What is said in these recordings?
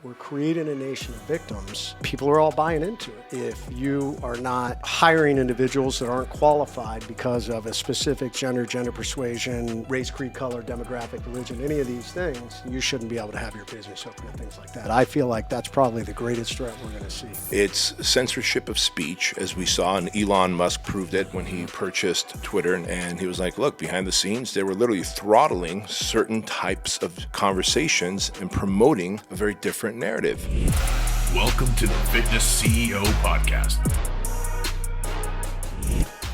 We're creating a nation of victims. People are all buying into it. If you are not hiring individuals that aren't qualified because of a specific gender persuasion, race, creed, color, demographic, religion, any of these things, you shouldn't be able to have your business open and things like that. I feel like that's probably the greatest threat we're going to see. It's censorship of speech, as we saw, and Elon Musk proved it when he purchased Twitter, and he was like, look, behind the scenes, they were literally throttling certain types of conversations and promoting a very different narrative. Welcome to the Fitness CEO Podcast.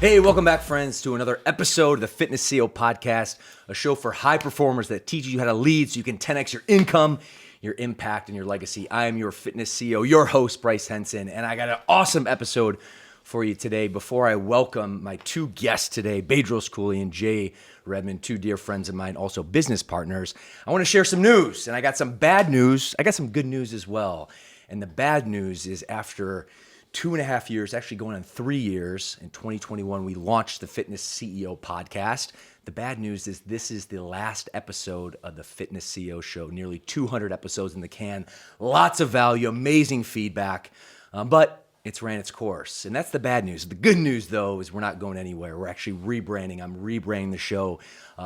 Hey, welcome back, friends, to another episode of the Fitness CEO Podcast, a show for high performers that teaches you how to lead so you can 10x your income, your impact, and your legacy. I am your Fitness CEO, your host, Bryce Henson, and I got an awesome episode for you today. Before I welcome my two guests today, Bedros Keuilian, Jay, Redman, two dear friends of mine, also business partners, I want to share some news, and I got some bad news. I got some good news as well. And the bad news is after 2.5 years, actually going on 3 years, in 2021, we launched the Fitness CEO Podcast. The bad news is this is the last episode of the Fitness CEO Show. Nearly 200 episodes in the can. Lots of value, amazing feedback, but it's ran its course. And that's the bad news. The good news, though, is we're not going anywhere. We're actually rebranding. I'm rebranding the show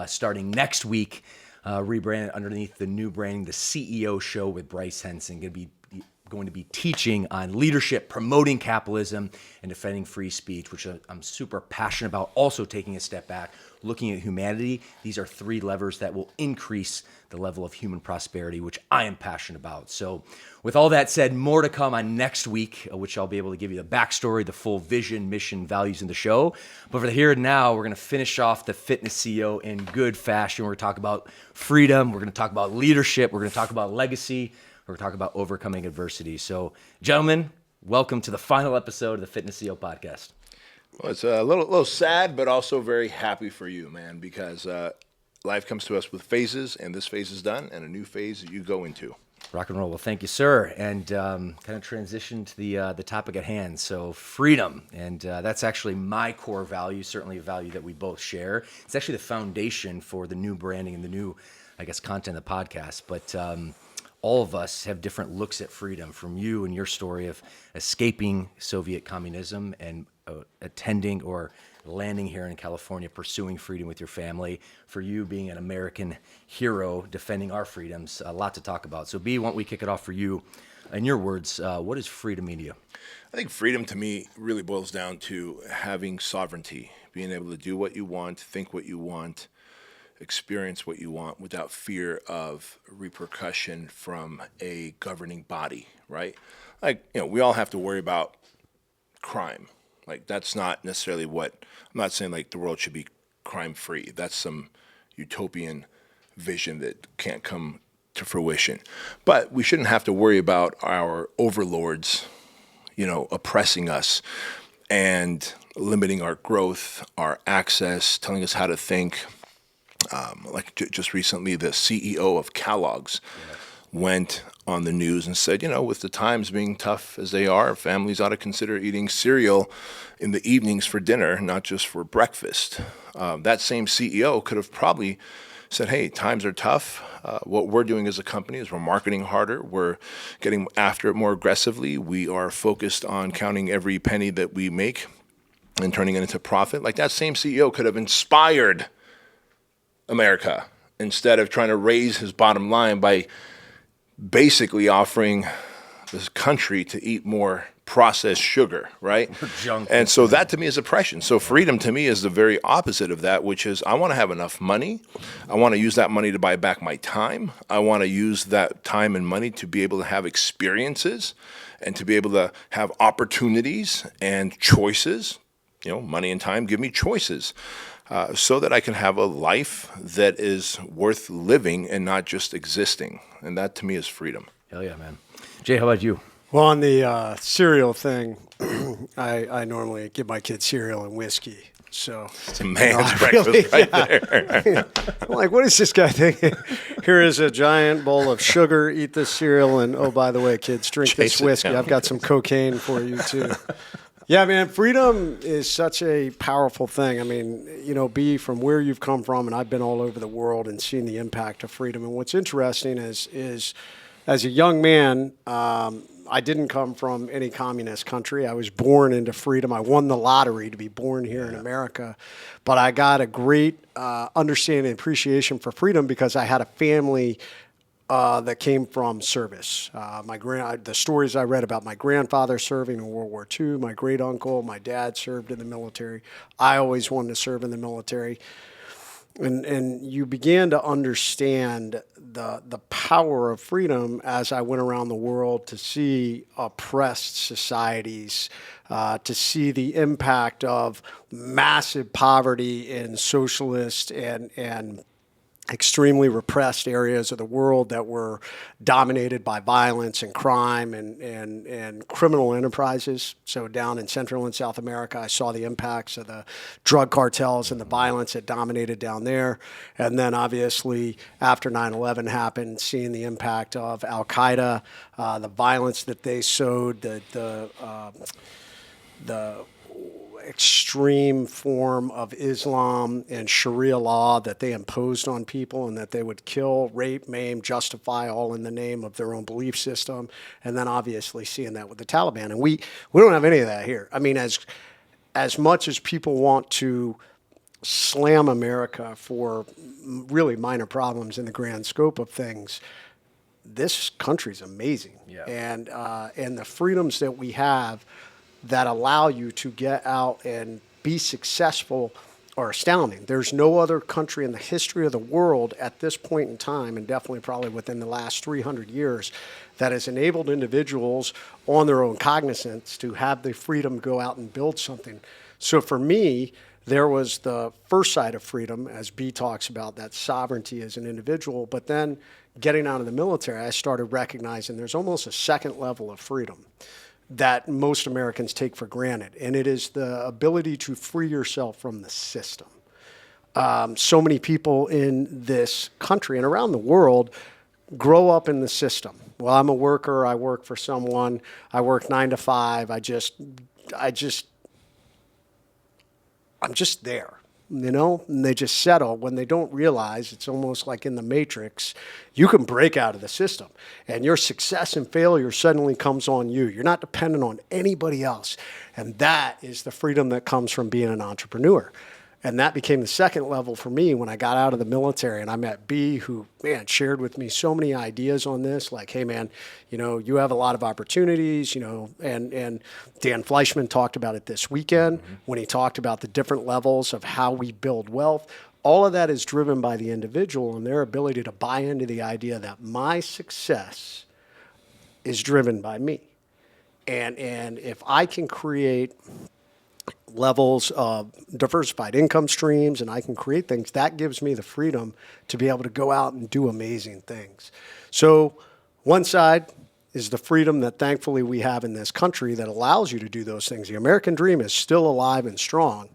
starting next week, rebranded underneath the new branding, the CEO Show with Bryce Henson. Going to be teaching on leadership, promoting capitalism, and defending free speech, which I'm super passionate about. Also taking a step back, looking at humanity. These are three levers that will increase the level of human prosperity, which I am passionate about. So with all that said, more to come on next week, which I'll be able to give you the backstory, the full vision, mission, values in the show. But for the here and now, we're going to finish off the Fitness CEO in good fashion. We're going to talk about freedom. We're going to talk about leadership. We're going to talk about legacy. We're talking about overcoming adversity. So, gentlemen, welcome to the final episode of the Fitness CEO Podcast. Well, it's a little sad, but also very happy for you, man, because life comes to us with phases, and this phase is done, and a new phase that you go into. Rock and roll. Well, thank you, sir. And kind of transition to the topic at hand. So, freedom, and that's actually my core value. Certainly, a value that we both share. It's actually the foundation for the new branding and the new, I guess, content of the podcast. But all of us have different looks at freedom, from you and your story of escaping Soviet communism and attending or landing here in California, pursuing freedom with your family, for you being an American hero, defending our freedoms. A lot to talk about. So B, why don't we kick it off for you? In your words, what does freedom mean to you? I think freedom to me really boils down to having sovereignty, being able to do what you want, think what you want, experience what you want without fear of repercussion from a governing body, right? Like, we all have to worry about crime. Like, that's not necessarily I'm not saying like the world should be crime free. That's some utopian vision that can't come to fruition. But we shouldn't have to worry about our overlords, oppressing us and limiting our growth, our access, telling us how to think. Just recently, the CEO of Kellogg's went on the news and said, with the times being tough as they are, families ought to consider eating cereal in the evenings for dinner, not just for breakfast. That same CEO could have probably said, hey, times are tough. What we're doing as a company is we're marketing harder. We're getting after it more aggressively. We are focused on counting every penny that we make and turning it into profit. Like, that same CEO could have inspired America instead of trying to raise his bottom line by basically offering this country to eat more processed sugar, right? Junk. And so that to me is oppression. So freedom to me is the very opposite of that, which is I want to have enough money. I want to use that money to buy back my time. I want to use that time and money to be able to have experiences and to be able to have opportunities and choices. Money and time give me choices. So that I can have a life that is worth living and not just existing. And that, to me, is freedom. Hell yeah, man. Jay, how about you? Well, on the cereal thing, I normally give my kids cereal and whiskey. So it's a man's breakfast there. I'm like, what is this guy thinking? Here is a giant bowl of sugar. Eat this cereal. And, oh, by the way, kids, drink this whiskey. I've got some cocaine for you, too. Yeah, man, freedom is such a powerful thing. I mean, B, from where you've come from, and I've been all over the world and seen the impact of freedom. And what's interesting is as a young man, I didn't come from any communist country. I was born into freedom. I won the lottery to be born here in America. But I got a great understanding and appreciation for freedom because I had a family that came from service. The stories I read about my grandfather serving in World War II, my great uncle, my dad served in the military. I always wanted to serve in the military. And you began to understand the power of freedom as I went around the world to see oppressed societies, to see the impact of massive poverty in socialist and extremely repressed areas of the world that were dominated by violence and crime and criminal enterprises. So down in Central and South America, I saw the impacts of the drug cartels and the violence that dominated down there. And then obviously after 9/11 happened, seeing the impact of Al-Qaeda, the violence that they sowed, the extreme form of Islam and Sharia law that they imposed on people and that they would kill, rape, maim, justify, all in the name of their own belief system. And then obviously seeing that with the Taliban. And we don't have any of that here. I mean, as much as people want to slam America for really minor problems in the grand scope of things, this country's amazing. Yeah. And the freedoms that we have that allow you to get out and be successful are astounding. There's no other country in the history of the world at this point in time, and definitely probably within the last 300 years, that has enabled individuals on their own cognizance to have the freedom to go out and build something. So for me, there was the first side of freedom, as B talks about, that sovereignty as an individual. But then getting out of the military, I started recognizing there's almost a second level of freedom that most Americans take for granted, and it is the ability to free yourself from the system. So many people in this country and around the world grow up in the system. Well, I'm a worker. I work for someone. I work 9 to 5. I'm just there, you know, and they just settle when they don't realize it's almost like in the Matrix. You can break out of the system and your success and failure suddenly comes on you. You're not dependent on anybody else. And that is the freedom that comes from being an entrepreneur. And that became the second level for me when I got out of the military and I met B, who, man, shared with me so many ideas on this. Like, hey, man, you know, you have a lot of opportunities, you know, and Dan Fleischman talked about it this weekend when he talked about the different levels of how we build wealth. All of that is driven by the individual and their ability to buy into the idea that my success is driven by me. And if I can create levels of diversified income streams and I can create things, that gives me the freedom to be able to go out and do amazing things. So one side is the freedom that thankfully we have in this country that allows you to do those things. The American dream is still alive and strong.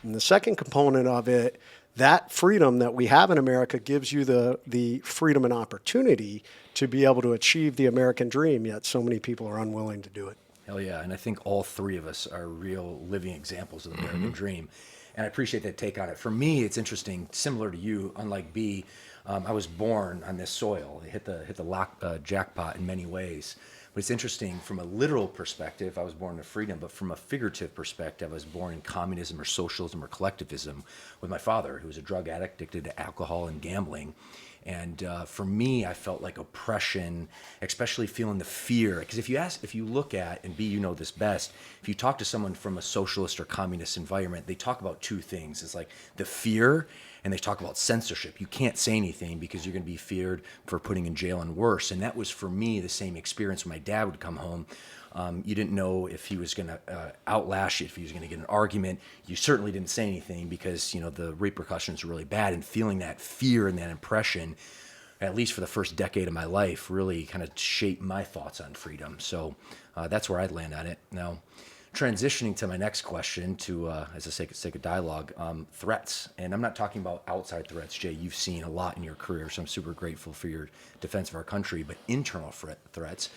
And the second component of it, that freedom that we have in America gives you the freedom and opportunity to be able to achieve the American dream, yet so many people are unwilling to do it. Hell yeah. And I think all three of us are real living examples of the American dream. And I appreciate that take on it. For me, it's interesting, similar to you, unlike B, I was born on this soil. I hit the jackpot in many ways. But it's interesting from a literal perspective, I was born in freedom, but from a figurative perspective, I was born in communism or socialism or collectivism with my father, who was a drug addict, addicted to alcohol and gambling. And for me, I felt like oppression, especially feeling the fear. Because if you look at, and B, you know this best, if you talk to someone from a socialist or communist environment, they talk about two things. It's like the fear, and they talk about censorship. You can't say anything because you're going to be feared for putting in jail and worse. And that was for me the same experience when my dad would come home. You didn't know if he was going to outlash you, if he was going to get an argument. You certainly didn't say anything because, you know, the repercussions were really bad. And feeling that fear and that impression, at least for the first decade of my life, really kind of shaped my thoughts on freedom. So that's where I'd land on it. Now, transitioning to my next question to, as a sake of dialogue, threats. And I'm not talking about outside threats, Jay. You've seen a lot in your career, so I'm super grateful for your defense of our country, but internal threats.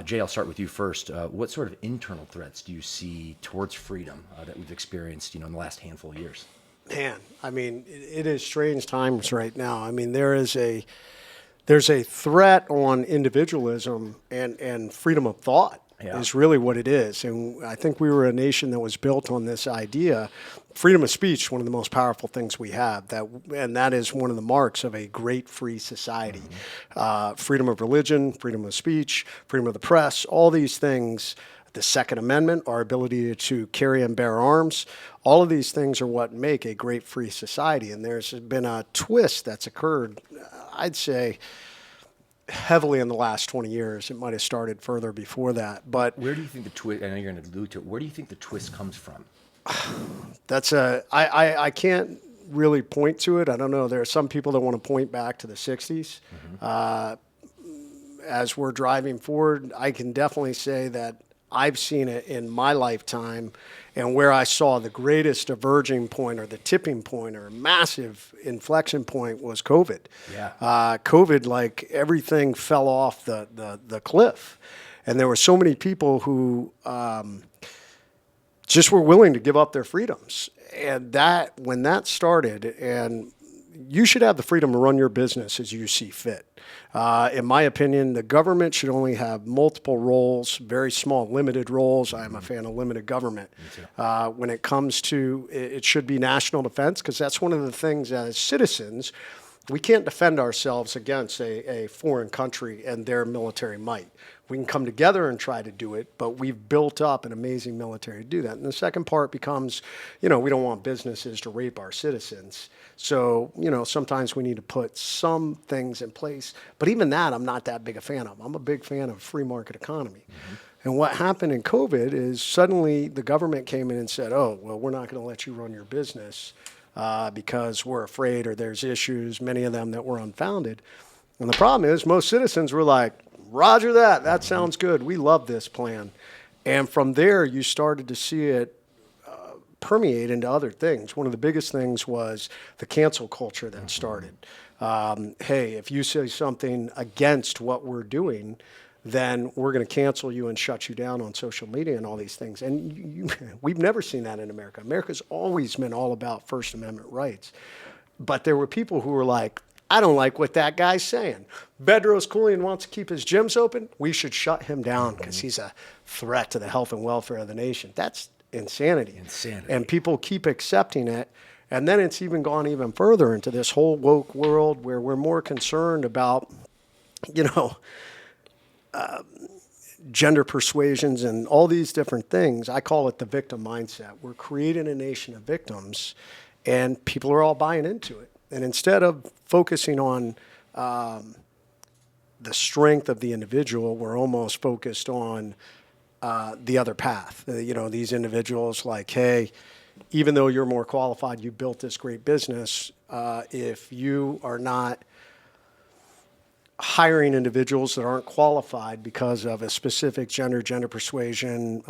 Jay, I'll start with you first. What sort of internal threats do you see towards freedom that we've experienced, you know, in the last handful of years? Man, I mean, it is strange times right now. I mean, there is a there's a threat on individualism and freedom of thought is really what it is. And I think we were a nation that was built on this idea. Freedom of speech, one of the most powerful things we have, and that is one of the marks of a great free society. Freedom of religion, freedom of speech, freedom of the press, all these things, the Second Amendment, our ability to carry and bear arms, all of these things are what make a great free society. And there's been a twist that's occurred, I'd say, heavily in the last 20 years. It might have started further before that. But where do you think the twist, I know you're going to allude to it, where do you think the twist comes from? I can't really point to it. I don't know. There are some people that want to point back to the 60s. As we're driving forward, I can definitely say that I've seen it in my lifetime, and where I saw the greatest diverging point or the tipping point or massive inflection point was COVID. COVID, like everything fell off the cliff. And there were so many people who just were willing to give up their freedoms. And when that started, and you should have the freedom to run your business as you see fit. In my opinion, the government should only have multiple roles, very small, limited roles. I am a fan of limited government. When it comes to, it should be national defense, because that's one of the things as citizens, we can't defend ourselves against a foreign country and their military might. We can come together and try to do it, but we've built up an amazing military to do that. And the second part becomes, we don't want businesses to rape our citizens. So, sometimes we need to put some things in place. But even that, I'm not that big a fan of. I'm a big fan of free market economy. And what happened in COVID is suddenly the government came in and said, oh, well, we're not going to let you run your business because we're afraid or there's issues, many of them that were unfounded. And the problem is most citizens were like, Roger that. That sounds good. We love this plan. And from there, you started to see it permeate into other things. One of the biggest things was the cancel culture that started. Hey, if you say something against what we're doing, then we're going to cancel you and shut you down on social media and all these things. And we've never seen that in America. America's always been all about First Amendment rights. But there were people who were like, I don't like what that guy's saying. Bedros Keuilian wants to keep his gyms open. We should shut him down because he's a threat to the health and welfare of the nation. That's insanity. And people keep accepting it. And then it's even gone even further into this whole woke world where we're more concerned about, gender persuasions and all these different things. I call it the victim mindset. We're creating a nation of victims, and people are all buying into it. And instead of focusing on the strength of the individual, we're almost focused on the other path. These individuals like, hey, even though you're more qualified, you built this great business, if you are not hiring individuals that aren't qualified because of a specific gender persuasion,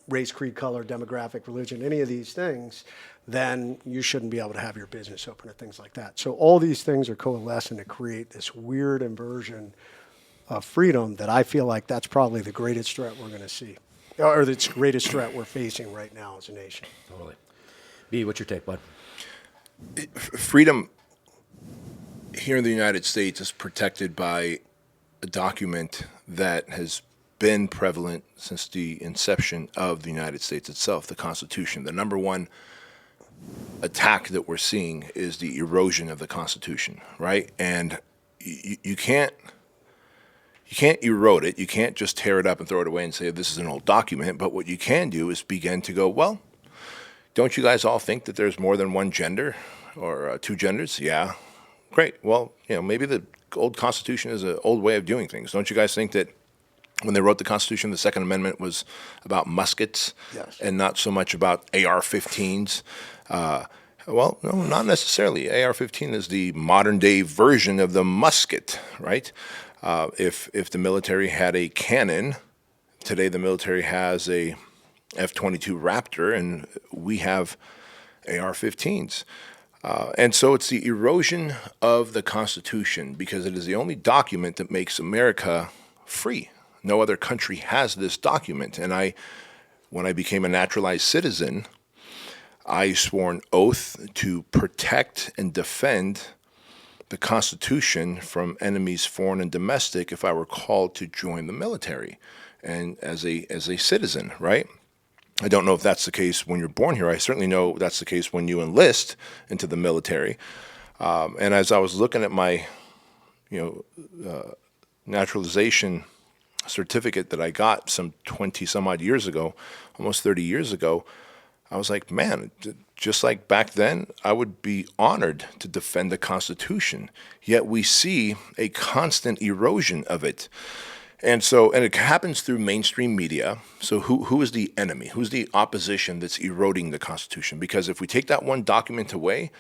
race, creed, color, demographic, religion, any of these things, then you shouldn't be able to have your business open or things like that. So all these things are coalescing to create this weird inversion of freedom that I feel like that's probably the greatest threat we're going to see, or the greatest threat we're facing right now as a nation. Totally. B, what's your take, bud? Freedom here in the United States is protected by a document that has been prevalent since the inception of the United States itself, the Constitution. The number one attack that we're seeing is the erosion of the Constitution, right? And you can't erode it. You can't just tear it up and throw it away and say this is an old document. But what you can do is begin to go, well, don't you guys all think that there's more than one gender or two genders? Yeah. Great. Well, maybe the old Constitution is an old way of doing things. Don't you guys think that when they wrote the Constitution, the Second Amendment was about muskets and not so much about AR-15s? Well, no, not necessarily. AR-15 is the modern-day version of the musket, right? If the military had a cannon, today the military has a F-22 Raptor, and we have AR-15s. And so it's the erosion of the Constitution because it is the only document that makes America free. No other country has this document. And when I became a naturalized citizen, I swore an oath to protect and defend the Constitution from enemies foreign and domestic if I were called to join the military and as a citizen, right? I don't know if that's the case when you're born here. I certainly know that's the case when you enlist into the military. And as I was looking at my, naturalization certificate that I got some 20 some odd years ago, almost 30 years ago, I was like, man, just like back then, I would be honored to defend the Constitution. Yet we see a constant erosion of it. And it happens through mainstream media. So who is the enemy? Who's the opposition that's eroding the Constitution? Because if we take that one document away,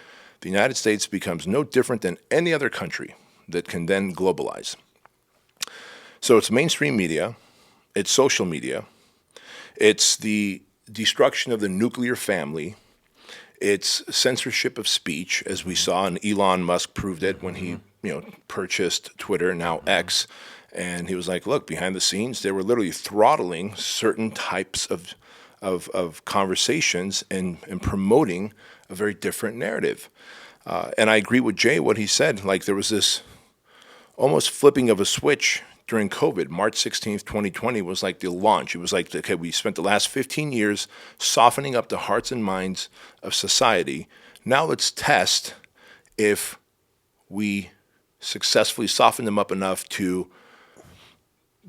the United States becomes no different than any other country that can then globalize. So it's mainstream media, it's social media, it's the destruction of the nuclear family, it's censorship of speech, as we saw, and Elon Musk proved it when he purchased Twitter, now X. And he was like, look, behind the scenes, they were literally throttling certain types of conversations and promoting a very different narrative. And I agree with Jay, what he said. Like, there was this almost flipping of a switch during COVID. March 16th, 2020 was like the launch. It was like, okay, we spent the last 15 years softening up the hearts and minds of society. Now let's test if we successfully soften them up enough to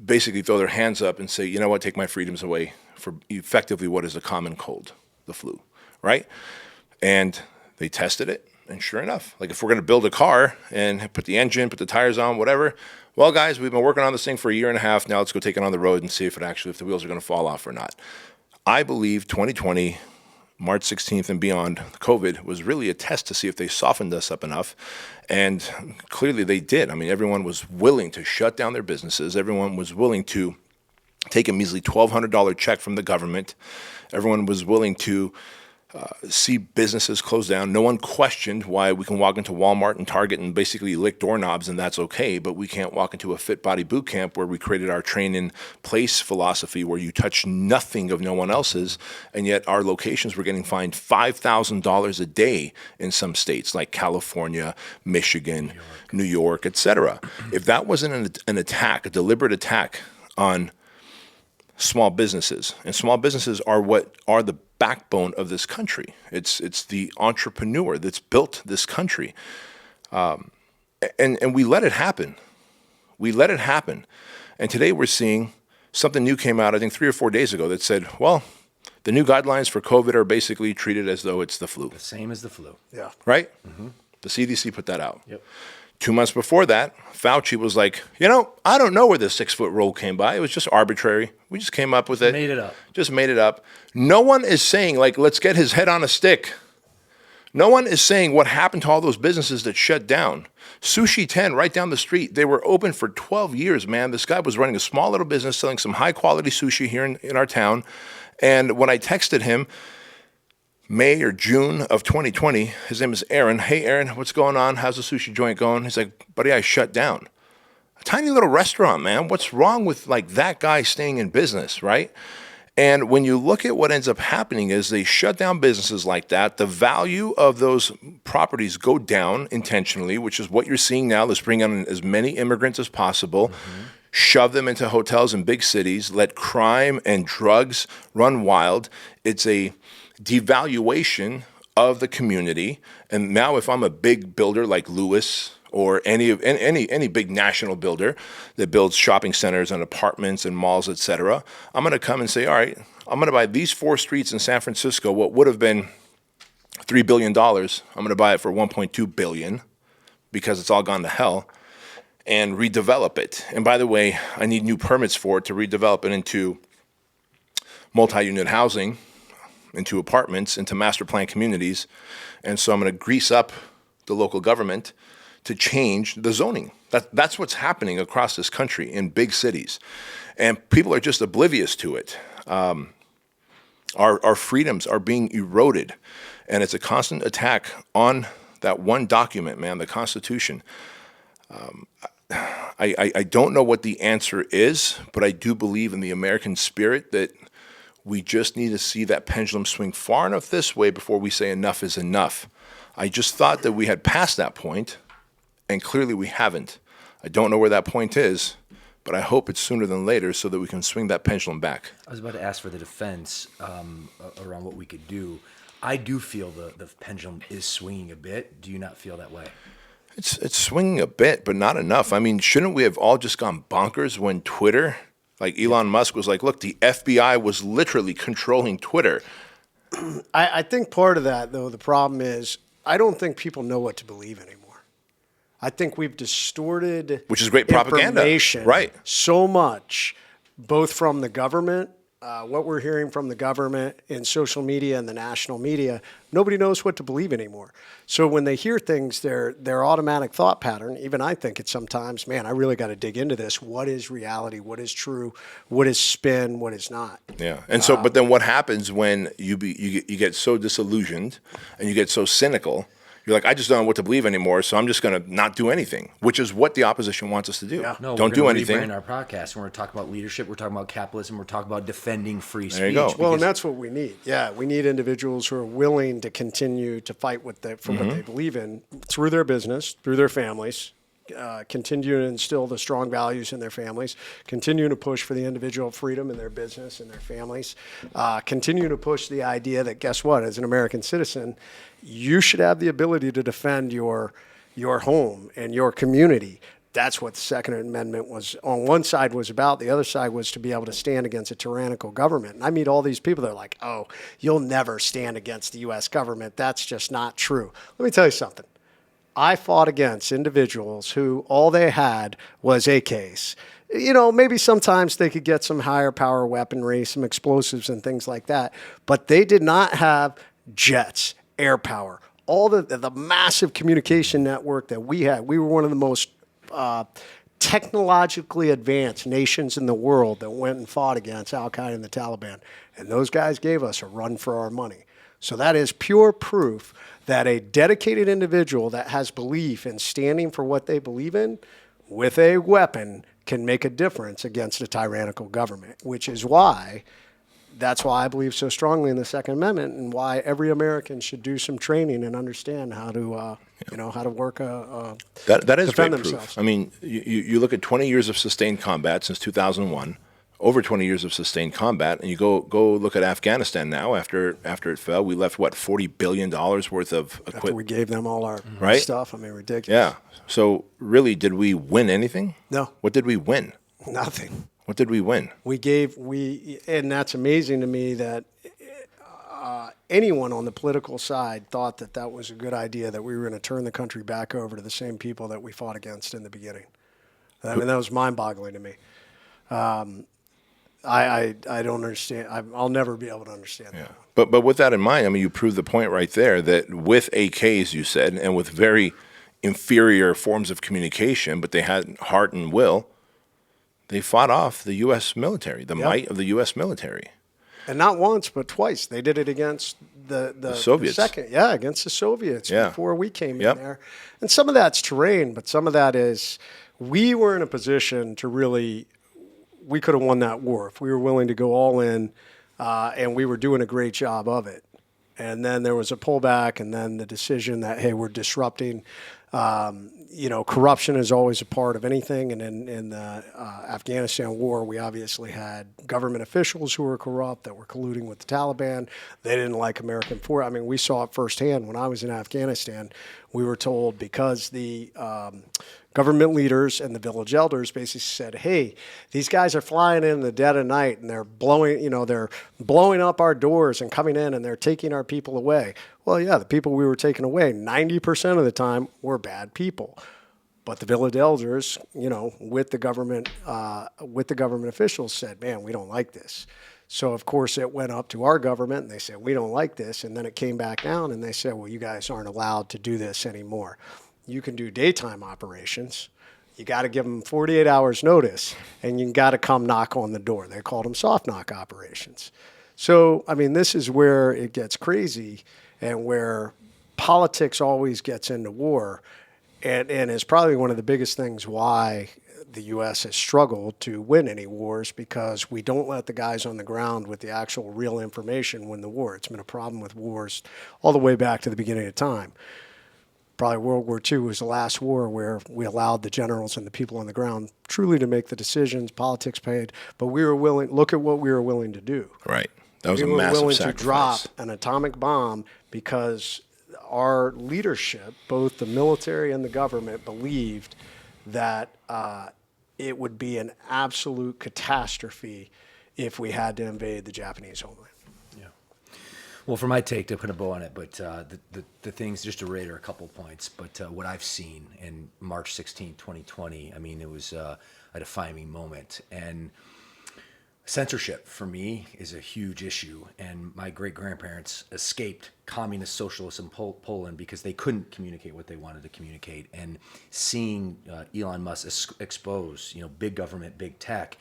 basically throw their hands up and say, you know what, take my freedoms away for effectively what is a common cold, the flu, right? And they tested it, and sure enough, like if we're going to build a car and put the engine, put the tires on, whatever, well, guys, we've been working on this thing for a year and a half. Now let's go take it on the road and see if the wheels are going to fall off or not. I believe 2020, March 16th and beyond, COVID was really a test to see if they softened us up enough. And clearly they did. I mean, everyone was willing to shut down their businesses. Everyone was willing to take a measly $1,200 check from the government. Everyone was willing to see businesses close down. No one questioned why we can walk into Walmart and Target and basically lick doorknobs and that's okay, but we can't walk into a Fit Body boot camp where we created our train in place philosophy where you touch nothing of no one else's, and yet our locations were getting fined $5,000 a day in some states like California, Michigan, New York, etc. If that wasn't an attack, a deliberate attack on small businesses, and small businesses are what are the backbone of this country. It's the entrepreneur that's built this country. And we let it happen. We let it happen. And today we're seeing something new came out, I think 3 or 4 days ago, that said, well, the new guidelines for COVID are basically treated as though it's the flu. The same as the flu. Yeah. Right? Mm-hmm. The CDC put that out. Yep. 2 months before that, Fauci was like, I don't know where this 6-foot rule came by. It was just arbitrary. We just came up with it. Made it up. Just made it up. No one is saying, like, let's get his head on a stick. No one is saying what happened to all those businesses that shut down. Sushi 10, right down the street, they were open for 12 years, man. This guy was running a small little business selling some high-quality sushi here in our town. And when I texted him, May or June of 2020, his name is Aaron. Hey, Aaron, what's going on? How's the sushi joint going? He's like, buddy, I shut down. A tiny little restaurant, man. What's wrong with like that guy staying in business, right? And when you look at what ends up happening is they shut down businesses like that. The value of those properties go down intentionally, which is what you're seeing now. Let's bring on as many immigrants as possible. Mm-hmm. Shove them into hotels in big cities. Let crime and drugs run wild. It's a devaluation of the community. And now if I'm a big builder like Lewis or any big national builder that builds shopping centers and apartments and malls, etc., I'm going to come and say, all right, I'm going to buy these 4 streets in San Francisco, what would have been $3 billion. I'm going to buy it for $1.2 billion because it's all gone to hell, and redevelop it. And by the way, I need new permits for it to redevelop it into multi-unit housing, into apartments, into master plan communities. And so I'm going to grease up the local government to change the zoning. That's what's happening across this country in big cities. And people are just oblivious to it. Our freedoms are being eroded. And it's a constant attack on that one document, man, the Constitution. I don't know what the answer is, but I do believe in the American spirit that we just need to see that pendulum swing far enough this way before we say enough is enough. I just thought that we had passed that point, And clearly we haven't. I don't know where that point is, but I hope it's sooner than later so that we can swing that pendulum back. I was about to ask for the defense around what we could do. I do feel the pendulum is swinging a bit. Do you not feel that way? It's swinging a bit, but not enough. I mean, shouldn't we have all just gone bonkers when Twitter, like Elon Musk was like, look, the FBI was literally controlling Twitter. I think part of that, though, the problem is I don't think people know what to believe anymore. I think we've distorted, which is great propaganda, information right? So much, both from the government, what we're hearing from the government in social media and the national media. Nobody knows what to believe anymore. So when they hear things, their automatic thought pattern, even I think it sometimes, man, I really got to dig into this. What is reality? What is true? What is spin? What is not? Yeah. And so, but then what happens when you get so disillusioned and you get so cynical? You're like, I just don't know what to believe anymore, so I'm just going to not do anything, which is what the opposition wants us to do. Yeah. No, don't do anything. Rebrand our podcast. We're going to talk about leadership. We're talking about capitalism. We're talking about defending free speech. There you go. Well, and that's what we need. Yeah, we need individuals who are willing to continue to fight for what they believe in through their business, through their families, continue to instill the strong values in their families, continue to push for the individual freedom in their business and their families, continue to push the idea that, guess what, as an American citizen, you should have the ability to defend your home and your community. That's what the Second Amendment was, on one side was about. The other side was to be able to stand against a tyrannical government. And I meet all these people that are like, oh, you'll never stand against the U.S. government. That's just not true. Let me tell you something. I fought against individuals who all they had was AKs. You know, maybe sometimes they could get some higher power weaponry, some explosives and things like that, but they did not have jets, air power, all the massive communication network that we had. We were one of the most technologically advanced nations in the world that went and fought against Al-Qaeda and the Taliban. And those guys gave us a run for our money. So that is pure proof that a dedicated individual that has belief in standing for what they believe in with a weapon can make a difference against a tyrannical government, which is why that's why I believe so strongly in the Second Amendment and why every American should do some training and understand how to, how to work that is defend great themselves. proof. I mean, you look at 20 years of sustained combat since 2001, over 20 years of sustained combat, and you go look at Afghanistan now. After it fell, we left $40 billion worth of equipment. After we gave them all our Right? stuff, I mean, ridiculous. Yeah. So really, did we win anything? No. What did we win? Nothing. What did we win? And that's amazing to me that anyone on the political side thought that was a good idea, that we were going to turn the country back over to the same people that we fought against in the beginning. I mean, that was mind-boggling to me. I don't understand. I'll never be able to understand that. But with that in mind, I mean, you proved the point right there that with AKs, you said, and with very inferior forms of communication, but they had heart and will, they fought off the U.S. military, the might of the U.S. military. And not once, but twice. They did it against the Soviets. Against the Soviets before we came in there. And some of that's terrain, but some of that is we were in a position to really, we could have won that war if we were willing to go all in, and we were doing a great job of it. And then there was a pullback, and then the decision that, hey, we're disrupting. Corruption is always a part of anything. And in the Afghanistan war, we obviously had government officials who were corrupt, that were colluding with the Taliban. They didn't like American force. I mean, we saw it firsthand when I was in Afghanistan. We were told, because the government leaders and the village elders basically said, hey, these guys are flying in the dead of night and they're blowing up our doors and coming in and they're taking our people away. Well, yeah, the people we were taking away, 90% of the time, were bad people. But the village elders, with the government officials said, man, we don't like this. So, of course, it went up to our government and they said, we don't like this. And then it came back down and they said, well, you guys aren't allowed to do this anymore. You can do daytime operations. You got to give them 48 hours notice, and you got to come knock on the door. They called them soft knock operations. So, I mean, this is where it gets crazy and where politics always gets into war, and is probably one of the biggest things why the U.S. has struggled to win any wars, because we don't let the guys on the ground with the actual real information win the war. It's been a problem with wars all the way back to the beginning of time. Probably World War II was the last war where we allowed the generals and the people on the ground truly to make the decisions. Politics paid, but we were willing. Look at what we were willing to do. Right. That was We a were massive willing sacrifice. to drop an atomic bomb because our leadership, both the military and the government, believed that it would be an absolute catastrophe if we had to invade the Japanese homeland. Well, for my take, to put a bow on it, but the things, just to reiterate a couple points, but what I've seen in March 16, 2020, I mean, it was a defining moment. And censorship, for me, is a huge issue. And my great-grandparents escaped communist socialism in Poland because they couldn't communicate what they wanted to communicate. And seeing Elon Musk expose, big government, big tech,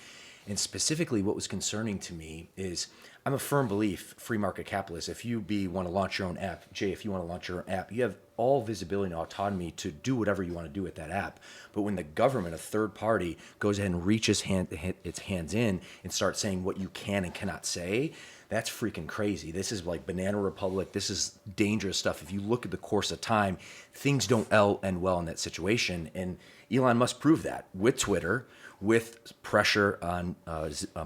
and specifically what was concerning to me is I'm a firm believer, free market capitalist. If you want to launch your own app, Jay, if you want to launch your own app, you have all visibility and autonomy to do whatever you want to do with that app. But when the government, a third party, goes ahead and reaches its hands in and starts saying what you can and cannot say, that's freaking crazy. This is like Banana Republic. This is dangerous stuff. If you look at the course of time, things don't end well in that situation. And Elon Musk proved that with Twitter, with pressure on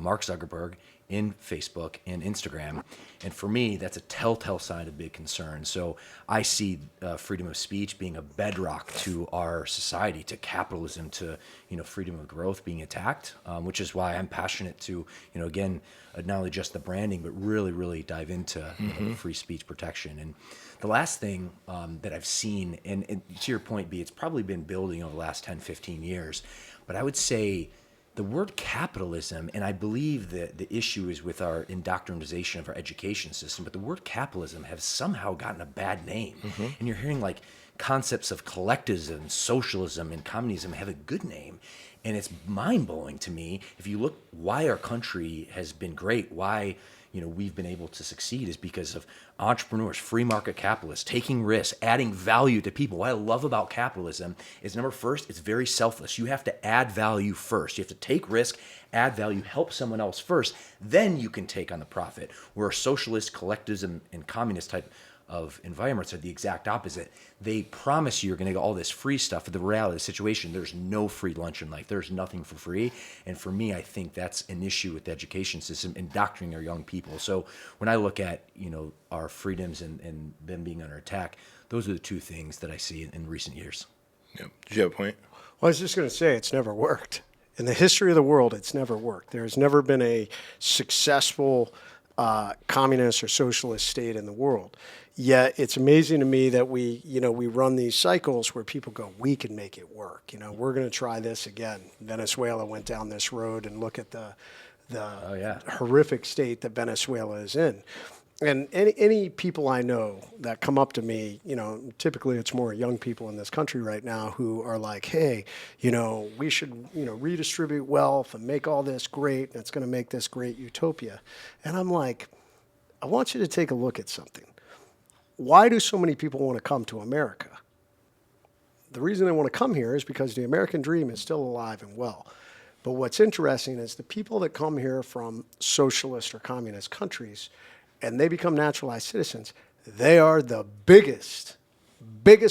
Mark Zuckerberg in Facebook and Instagram. And for me, that's a telltale sign of big concern. So I see freedom of speech being a bedrock to our society, to capitalism, to freedom of growth being attacked, which is why I'm passionate to, again, not only just the branding, but really, really dive into free speech protection. And the last thing that I've seen, and to your point, B, it's probably been building over the last 10, 15 years, but I would say the word capitalism, and I believe that the issue is with our indoctrination of our education system, but the word capitalism has somehow gotten a bad name. And you're hearing like concepts of collectivism, socialism, and communism have a good name. And it's mind-blowing to me. If you look why our country has been great, why we've been able to succeed, is because of entrepreneurs, free market capitalists, taking risks, adding value to people. What I love about capitalism is, number first, it's very selfless. You have to add value first. You have to take risk, add value, help someone else first. Then you can take on the profit. Where socialist, collectivism, and communist type of environments are the exact opposite. They promise you're going to get all this free stuff, but the reality of the situation, there's no free lunch in life. There's nothing for free. And for me, I think that's an issue with the education system, indoctrinating our young people. So when I look at, our freedoms and them being under attack, those are the two things that I see in recent years. Yeah. Did you have a point? Well, I was just going to say it's never worked. In the history of the world, it's never worked. There's never been a successful communist or socialist state in the world. Yet it's amazing to me that we run these cycles where people go, we can make it work. We're going to try this again. Venezuela went down this road, and look at the horrific state that Venezuela is in. And any people I know that come up to me, typically it's more young people in this country right now who are like, hey, we should, redistribute wealth and make all this great, and it's going to make this great utopia. And I'm like, I want you to take a look at something. Why do so many people want to come to America? The reason they want to come here is because the American dream is still alive and well. But what's interesting is the people that come here from socialist or communist countries and they become naturalized citizens, they are the biggest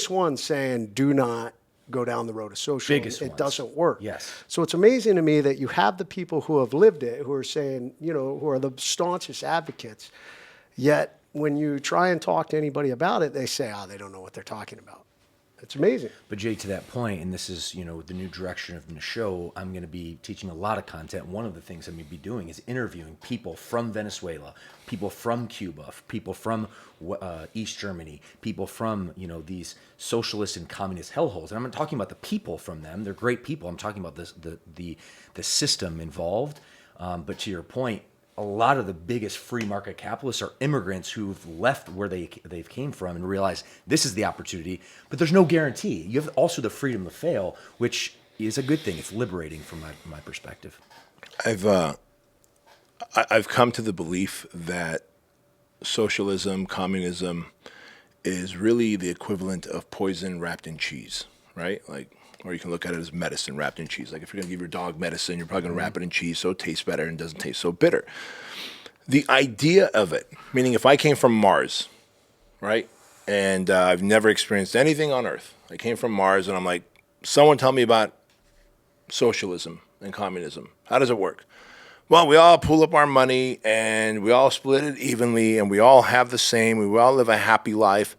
ones saying, do not go down the road of socialism. It doesn't work. Yes. So it's amazing to me that you have the people who have lived it, who are saying, who are the staunchest advocates, yet when you try and talk to anybody about it, they say, they don't know what they're talking about. It's amazing. But Jay, to that point, and this is, the new direction of the show, I'm going to be teaching a lot of content. One of the things I'm going to be doing is interviewing people from Venezuela, people from Cuba, people from East Germany, people from, these socialist and communist hellholes. And I'm not talking about the people from them. They're great people. I'm talking about the system involved. But to your point, a lot of the biggest free market capitalists are immigrants who've left where they've came from and realized this is the opportunity, but there's no guarantee. You have also the freedom to fail, which is a good thing. It's liberating from my perspective. I've come to the belief that socialism, communism is really the equivalent of poison wrapped in cheese, right? Or you can look at it as medicine wrapped in cheese. Like if you're going to give your dog medicine, you're probably going to wrap it in cheese so it tastes better and doesn't taste so bitter. The idea of it, meaning if I came from Mars, right, and I've never experienced anything on Earth. I came from Mars, and I'm like, someone tell me about socialism and communism. How does it work? Well, we all pool up our money, and we all split it evenly, and we all have the same. We all live a happy life.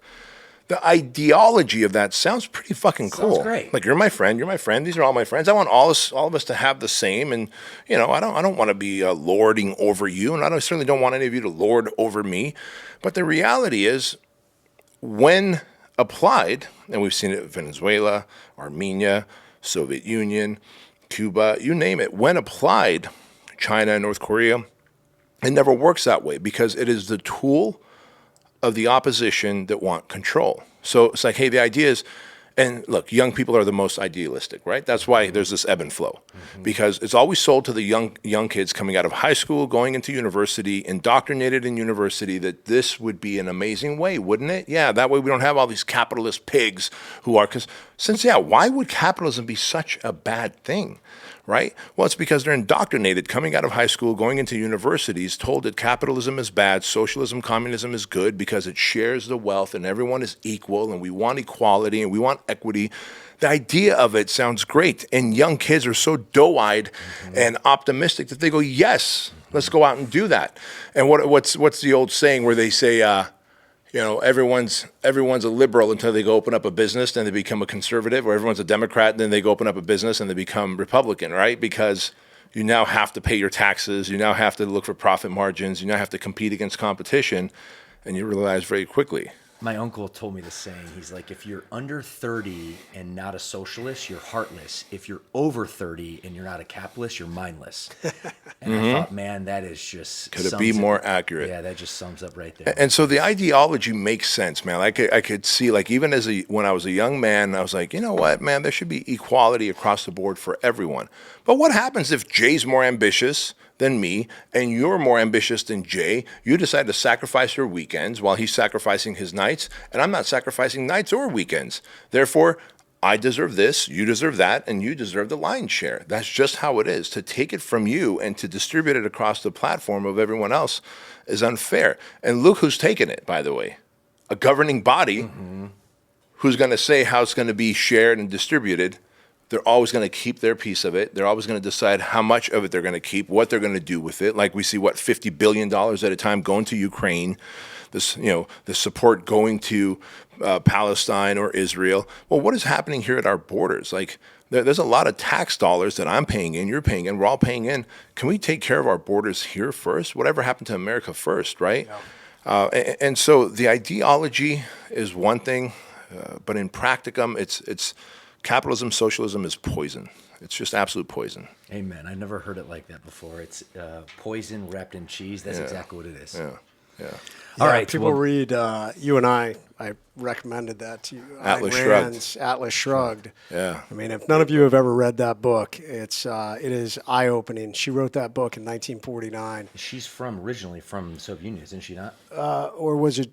The ideology of that sounds pretty fucking cool. Sounds great. Like, you're my friend. These are all my friends. I want all of us to have the same. And I don't want to be lording over you, and certainly don't want any of you to lord over me. But the reality is, when applied, and we've seen it in Venezuela, Armenia, Soviet Union, Cuba, you name it. When applied, China and North Korea, it never works that way because it is the tool of the opposition that want control. So it's like, hey, the idea is, and look, young people are the most idealistic, right? That's why there's this ebb and flow, because it's always sold to the young kids coming out of high school, going into university, indoctrinated in university, that this would be an amazing way, wouldn't it? Yeah, that way we don't have all these capitalist pigs who are, why would capitalism be such a bad thing? Right? Well, it's because they're indoctrinated coming out of high school, going into universities, told that capitalism is bad, socialism, communism is good because it shares the wealth and everyone is equal and we want equality and we want equity. The idea of it sounds great. And young kids are so doe-eyed and optimistic that they go, yes, let's go out and do that. And what's the old saying where they say, everyone's a liberal until they go open up a business, then they become a conservative, or everyone's a Democrat, and then they go open up a business and they become Republican, right? Because you now have to pay your taxes, you now have to look for profit margins, you now have to compete against competition, and you realize very quickly. My uncle told me the saying. He's like, if you're under 30 and not a socialist, you're heartless. If you're over 30 and you're not a capitalist, you're mindless. And I thought, man, that is just... Could it be more accurate? Yeah, that just sums up right there. And so the ideology makes sense, man. I could see, like, even when I was a young man, I was like, you know what, man, there should be equality across the board for everyone. But what happens if Jay's more ambitious than me, and you're more ambitious than Jay? You decide to sacrifice your weekends while he's sacrificing his nights, and I'm not sacrificing nights or weekends. Therefore, I deserve this, you deserve that, and you deserve the lion's share. That's just how it is. To take it from you and to distribute it across the platform of everyone else is unfair. And look who's taken it, by the way. A governing body who's going to say how it's going to be shared and distributed. They're always going to keep their piece of it. They're always going to decide how much of it they're going to keep, what they're going to do with it. Like we see, $50 billion at a time going to Ukraine. The support going to Palestine or Israel. Well, what is happening here at our borders? Like, there's a lot of tax dollars that I'm paying in, you're paying in, we're all paying in. Can we take care of our borders here first? Whatever happened to America first, right? Yeah. And so the ideology is one thing, but in practicum, it's capitalism, socialism is poison. It's just absolute poison. Amen. I've never heard it like that before. It's poison wrapped in cheese. That's exactly what it is. Yeah. All right. People read, you and I recommended that to you. Atlas Ayn Rand's Atlas Shrugged. Yeah. I mean, if none of you have ever read that book, it is eye-opening. She wrote that book in 1949. She's originally from the Soviet Union, isn't she not? Or was it?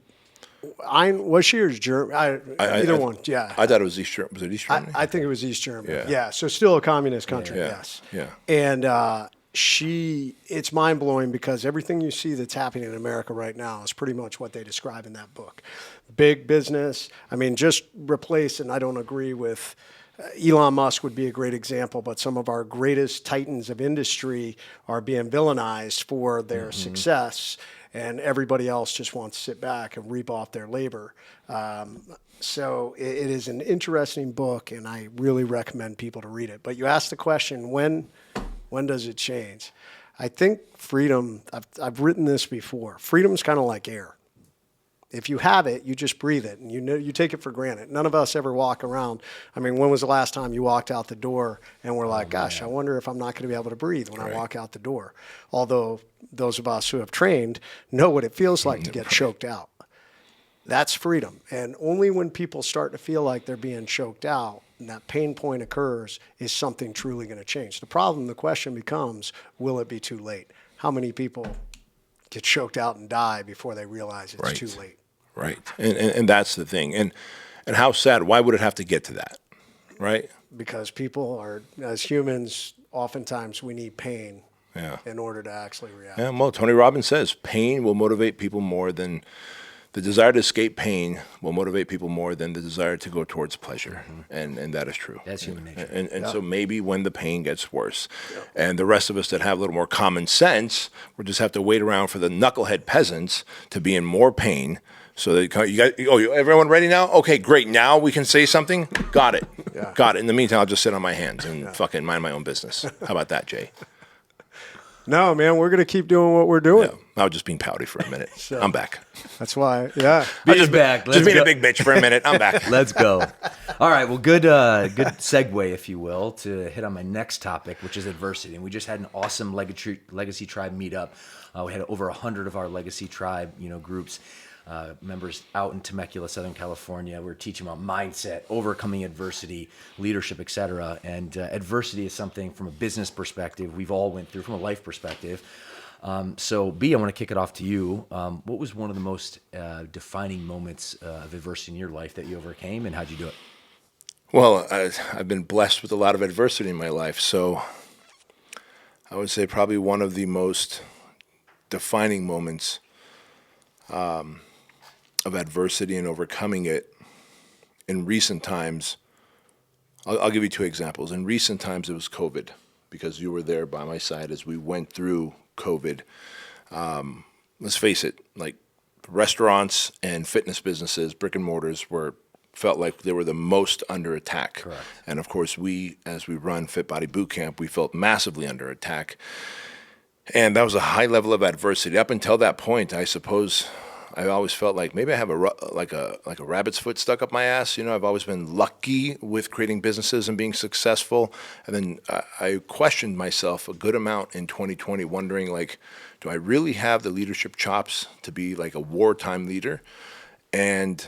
Was she or German? Either one, yeah. I thought it was East Germany. Was it East Germany? I think it was East Germany. Yeah. So still a communist country, Yeah. yes. Yeah. And it's mind-blowing because everything you see that's happening in America right now is pretty much what they describe in that book. Big business. I mean, just replace, and I don't agree with, Elon Musk would be a great example, but some of our greatest titans of industry are being villainized for their success, and everybody else just wants to sit back and reap off their labor. So it is an interesting book, and I really recommend people to read it. But you asked the question, when does it change? I think freedom, I've written this before, freedom's kind of like air. If you have it, you just breathe it, and you take it for granted. None of us ever walk around. I mean, when was the last time you walked out the door and were like, gosh, I wonder if I'm not going to be able to breathe when I walk out the door? Although those of us who have trained know what it feels like to get choked out. That's freedom. And only when people start to feel like they're being choked out and that pain point occurs is something truly going to change. The question becomes, will it be too late? How many people get choked out and die before they realize it's too late? Right. And that's the thing. And how sad, why would it have to get to that? Right? Because people are, as humans, oftentimes we need pain in order to actually react. Yeah, well, Tony Robbins says pain will motivate people more than the desire to escape pain will motivate people more than the desire to go towards pleasure. And that is true. That's human nature. And so maybe when the pain gets worse, and the rest of us that have a little more common sense, we just have to wait around for the knucklehead peasants to be in more pain. So that everyone ready now? Okay, great. Now we can say something? Got it. Got it. In the meantime, I'll just sit on my hands and fucking mind my own business. How about that, Jay? No, man, we're going to keep doing what we're doing. Yeah, I was just being pouty for a minute. I'm back. That's why, yeah. Just back. Just being a big bitch for a minute. I'm back. Let's go. All right. Well, good segue, if you will, to hit on my next topic, which is adversity. And we just had an awesome Legacy Tribe meetup. We had over 100 of our Legacy Tribe, groups, members out in Temecula, Southern California. We were teaching about mindset, overcoming adversity, leadership, etc. And adversity is something from a business perspective we've all went through, from a life perspective. So, B, I want to kick it off to you. What was one of the most defining moments of adversity in your life that you overcame, and how'd you do it? Well, I've been blessed with a lot of adversity in my life. So I would say probably one of the most defining moments of adversity and overcoming it in recent times. I'll give you two examples. In recent times, it was COVID, because you were there by my side as we went through COVID. Let's face it, like restaurants and fitness businesses, brick and mortars felt like they were the most under attack. Correct. And of course, as we run Fit Body Boot Camp, we felt massively under attack. And that was a high level of adversity. Up until that point, I suppose I always felt like maybe I have a rabbit's foot stuck up my ass. I've always been lucky with creating businesses and being successful. And then I questioned myself a good amount in 2020, wondering, like, do I really have the leadership chops to be like a wartime leader? And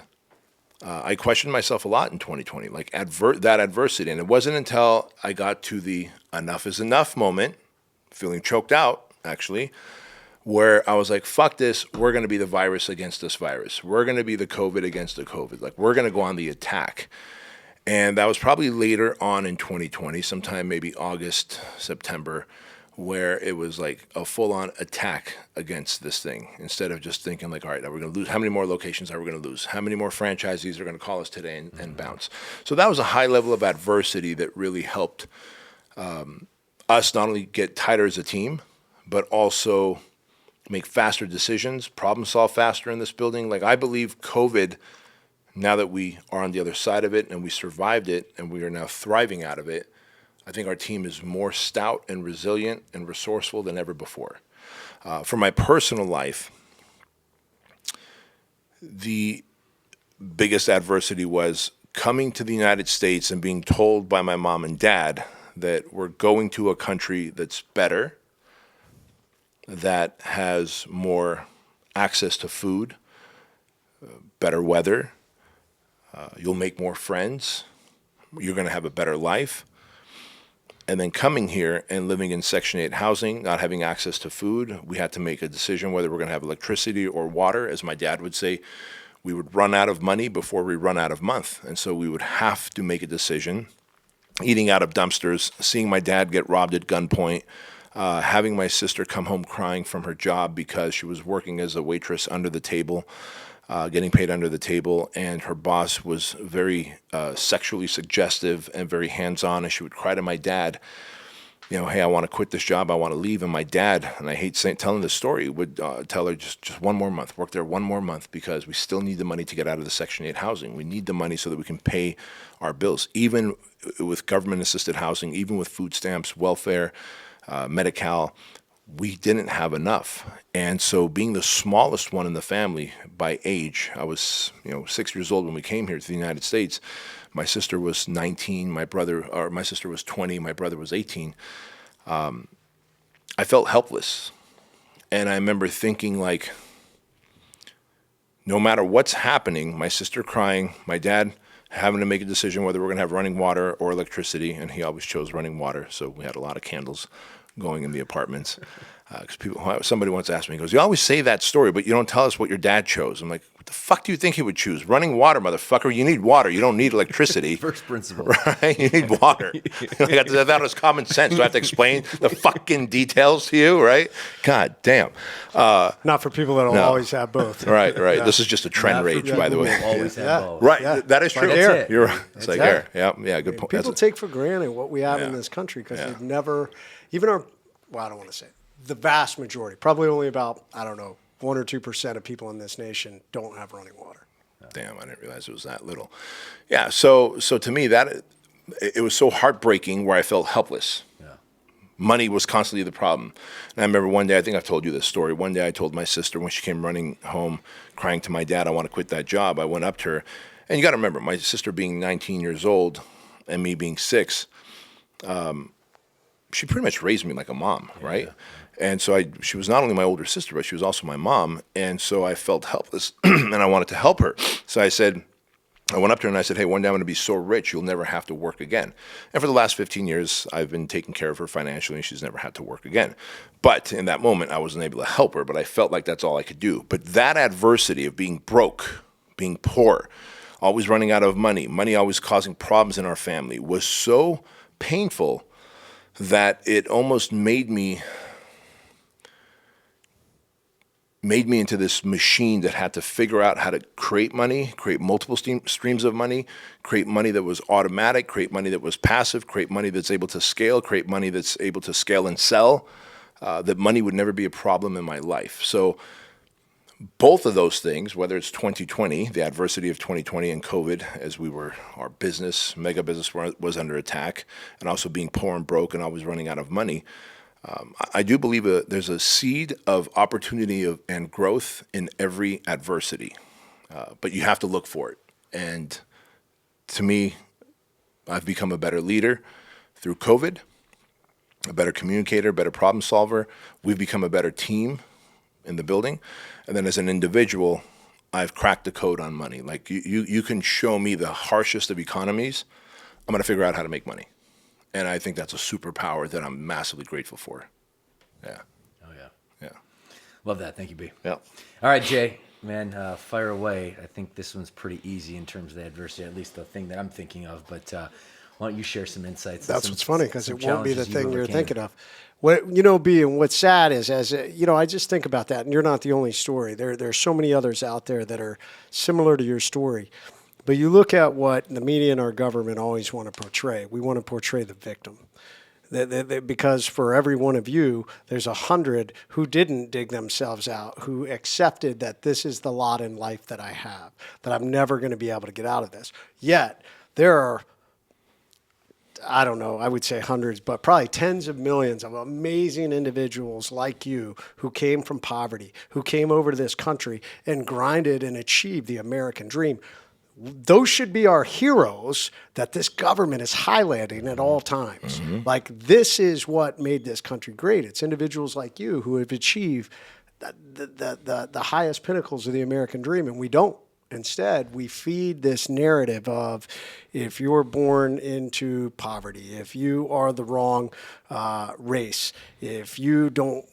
I questioned myself a lot in 2020, like that adversity. And it wasn't until I got to the enough is enough moment, feeling choked out, actually, where I was like, fuck this, we're going to be the virus against this virus. We're going to be the COVID against the COVID. Like, we're going to go on the attack. And that was probably later on in 2020, sometime maybe August, September, where it was like a full-on attack against this thing. Instead of just thinking like, all right, now we're going to lose. How many more locations are we going to lose? How many more franchisees are going to call us today and bounce? So that was a high level of adversity that really helped us not only get tighter as a team, but also make faster decisions, problem solve faster in this building. Like, I believe COVID, now that we are on the other side of it and we survived it and we are now thriving out of it, I think our team is more stout and resilient and resourceful than ever before. For my personal life, the biggest adversity was coming to the United States and being told by my mom and dad that we're going to a country that's better, that has more access to food, better weather, you'll make more friends, you're going to have a better life. And then coming here and living in Section 8 housing, not having access to food, we had to make a decision whether we're going to have electricity or water. As my dad would say, we would run out of money before we run out of month. And so we would have to make a decision, eating out of dumpsters, seeing my dad get robbed at gunpoint, having my sister come home crying from her job because she was working as a waitress under the table, getting paid under the table, and her boss was very sexually suggestive and very hands-on, and she would cry to my dad, hey, I want to quit this job, I want to leave. And my dad, and I hate telling this story, would tell her just one more month, work there one more month, because we still need the money to get out of the Section 8 housing. We need the money so that we can pay our bills, even with government-assisted housing, even with food stamps, welfare, Medi-Cal. We didn't have enough. And so being the smallest one in the family by age, I was 6 years old when we came here to the United States. My sister was 19, my sister was 20, my brother was 18. I felt helpless. And I remember thinking, like, no matter what's happening, my sister crying, my dad having to make a decision whether we're going to have running water or electricity, and he always chose running water, so we had a lot of candles going in the apartments. Because somebody once asked me, he goes, "You always say that story, but you don't tell us what your dad chose." I'm like, "What the fuck do you think he would choose? Running water, motherfucker. You need water. You don't need electricity." First principle. Right? You need water. I thought it was common sense. Do I have to explain the fucking details to you, right? God damn. Not for people that'll always have both. Right. Yeah. This is just a trend rage, by the way. Always have both. Right. Yeah. That is true. Like air. it. You're right. It's That's like it. air. Yeah, good point. People take for granted what we have in Yeah. this country because Yeah. we've never, even our, well, I don't want to say it, the vast majority, probably only about, I don't know, 1 or 2% of people in this nation don't have running water. Damn, I didn't realize it was that little. Yeah, so to me, that it was so heartbreaking where I felt helpless. Yeah. Money was constantly the problem. And I remember one day, I think I've told you this story. One day I told my sister when she came running home, crying to my dad, "I want to quit that job." I went up to her. And you got to remember, my sister being 19 years old and me being 6, she pretty much raised me like a mom, right? Yeah. And so she was not only my older sister, but she was also my mom. And so I felt helpless and I wanted to help her. So I went up to her and I said, "Hey, one day I'm going to be so rich, you'll never have to work again." And for the last 15 years, I've been taking care of her financially and she's never had to work again. But in that moment, I wasn't able to help her, but I felt like that's all I could do. But that adversity of being broke, being poor, always running out of money always causing problems in our family was so painful that it almost made me into this machine that had to figure out how to create money, create multiple streams of money, create money that was automatic, create money that was passive, create money that's able to scale, create money that's able to scale and sell, that money would never be a problem in my life. So both of those things, whether it's 2020, the adversity of 2020 and COVID, as our mega business was under attack, and also being poor and broke and always running out of money, I do believe there's a seed of opportunity and growth in every adversity, but you have to look for it. And to me, I've become a better leader through COVID, a better communicator, better problem solver. We've become a better team in the building. And then as an individual, I've cracked the code on money. Like you can show me the harshest of economies, I'm going to figure out how to make money. And I think that's a superpower that I'm massively grateful for. Yeah. Oh, yeah. Yeah. Love that. Thank you, B. Yeah. All right, Jay, man, fire away. I think this one's pretty easy in terms of the adversity, at least the thing that I'm thinking of. But why don't you share some insights? That's what's funny because it won't be the thing you're overcame. thinking of. B, and what's sad is, I just think about that, and you're not the only story. There's so many others out there that are similar to your story. But you look at what the media and our government always want to portray. We want to portray the victim. Because for every one of you, there's 100 who didn't dig themselves out, who accepted that this is the lot in life that I have, that I'm never going to be able to get out of this. Yet, there are, I don't know, I would say hundreds, but probably tens of millions of amazing individuals like you who came from poverty, who came over to this country and grinded and achieved the American dream. Those should be our heroes that this government is highlighting at all times. Mm-hmm. Like, this is what made this country great. It's individuals like you who have achieved the highest pinnacles of the American dream, and we don't. Instead, we feed this narrative of if you're born into poverty, if you are the wrong race, if you don't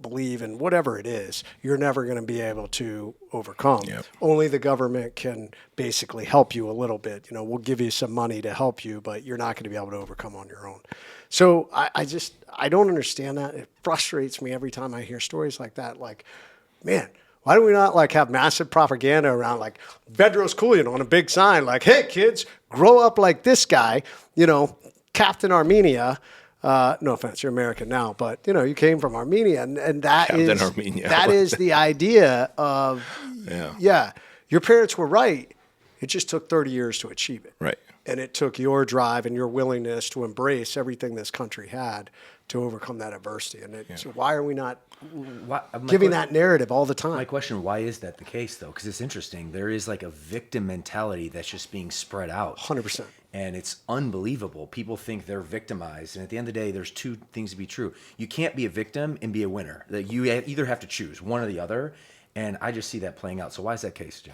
believe in whatever it is, you're never going to be able to overcome. Yep. Only the government can basically help you a little bit. We'll give you some money to help you, but you're not going to be able to overcome on your own. So I don't understand that. It frustrates me every time I hear stories like that. Like, man, why do we not have massive propaganda around Bedros Keuilian on a big sign like, hey, kids, grow up like this guy, Captain Armenia. No offense, you're American now, but, you came from Armenia. And that is the idea of, your parents were right. It just took 30 years to achieve it. Right. And it took your drive and your willingness to embrace everything this country had to overcome that adversity. And so why are we not giving that narrative all the time? My question, why is that the case, though? Because it's interesting. There is a victim mentality that's just being spread out. 100%. And it's unbelievable. People think they're victimized. And at the end of the day, there's two things to be true. You can't be a victim and be a winner. That you either have to choose one or the other. And I just see that playing out. So why is that case, Jay?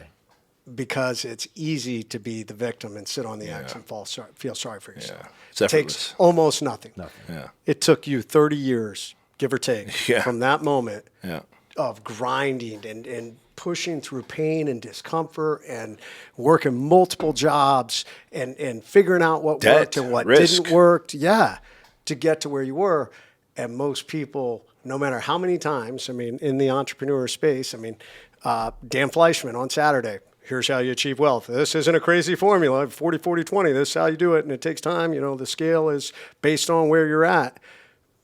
because it's easy to be the victim and sit on the X and feel sorry for yourself. Yeah. It's It takes effortless. almost nothing. Yeah. It took you 30 years, give or take, Yeah. from that moment Yeah. of grinding and pushing through pain and discomfort and working multiple jobs and figuring out what Debt, worked and what risk. didn't work. Yeah, to get to where you were. And most people, no matter how many times, I mean, in the entrepreneur space, I mean, Dan Fleischman on Saturday, here's how you achieve wealth. This isn't a crazy formula, 40, 40, 20. This is how you do it, and it takes time. You know, the scale is based on where you're at.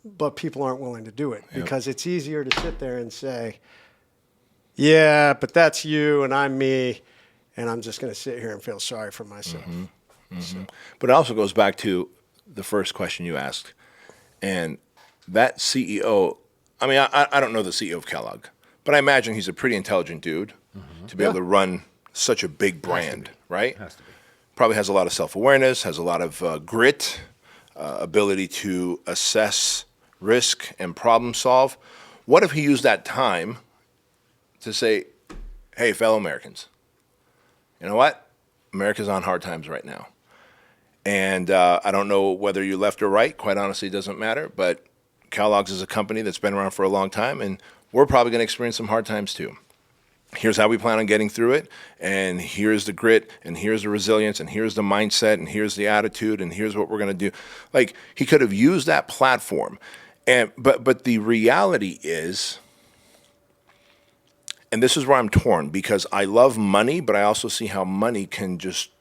But people aren't willing to do it because it's easier to sit there and say, yeah, but that's you and I'm me, and I'm just going to sit here and feel sorry for myself. So. But it also goes back to the first question you asked. And that CEO, I mean, I don't know the CEO of Kellogg, but I imagine he's a pretty intelligent dude to be able to run such a big brand, right? Has to be. Probably has a lot of self-awareness, has a lot of grit, ability to assess risk and problem solve. What if he used that time to say, hey, fellow Americans, you know what? America's on hard times right now. And I don't know whether you're left or right. Quite honestly, it doesn't matter. But Kellogg's is a company that's been around for a long time, and we're probably going to experience some hard times too. Here's how we plan on getting through it, and here's the grit, and here's the resilience, and here's the mindset, and here's the attitude, and here's what we're going to do. Like, he could have used that platform. But the reality is, and this is where I'm torn, because I love money, but I also see how money can just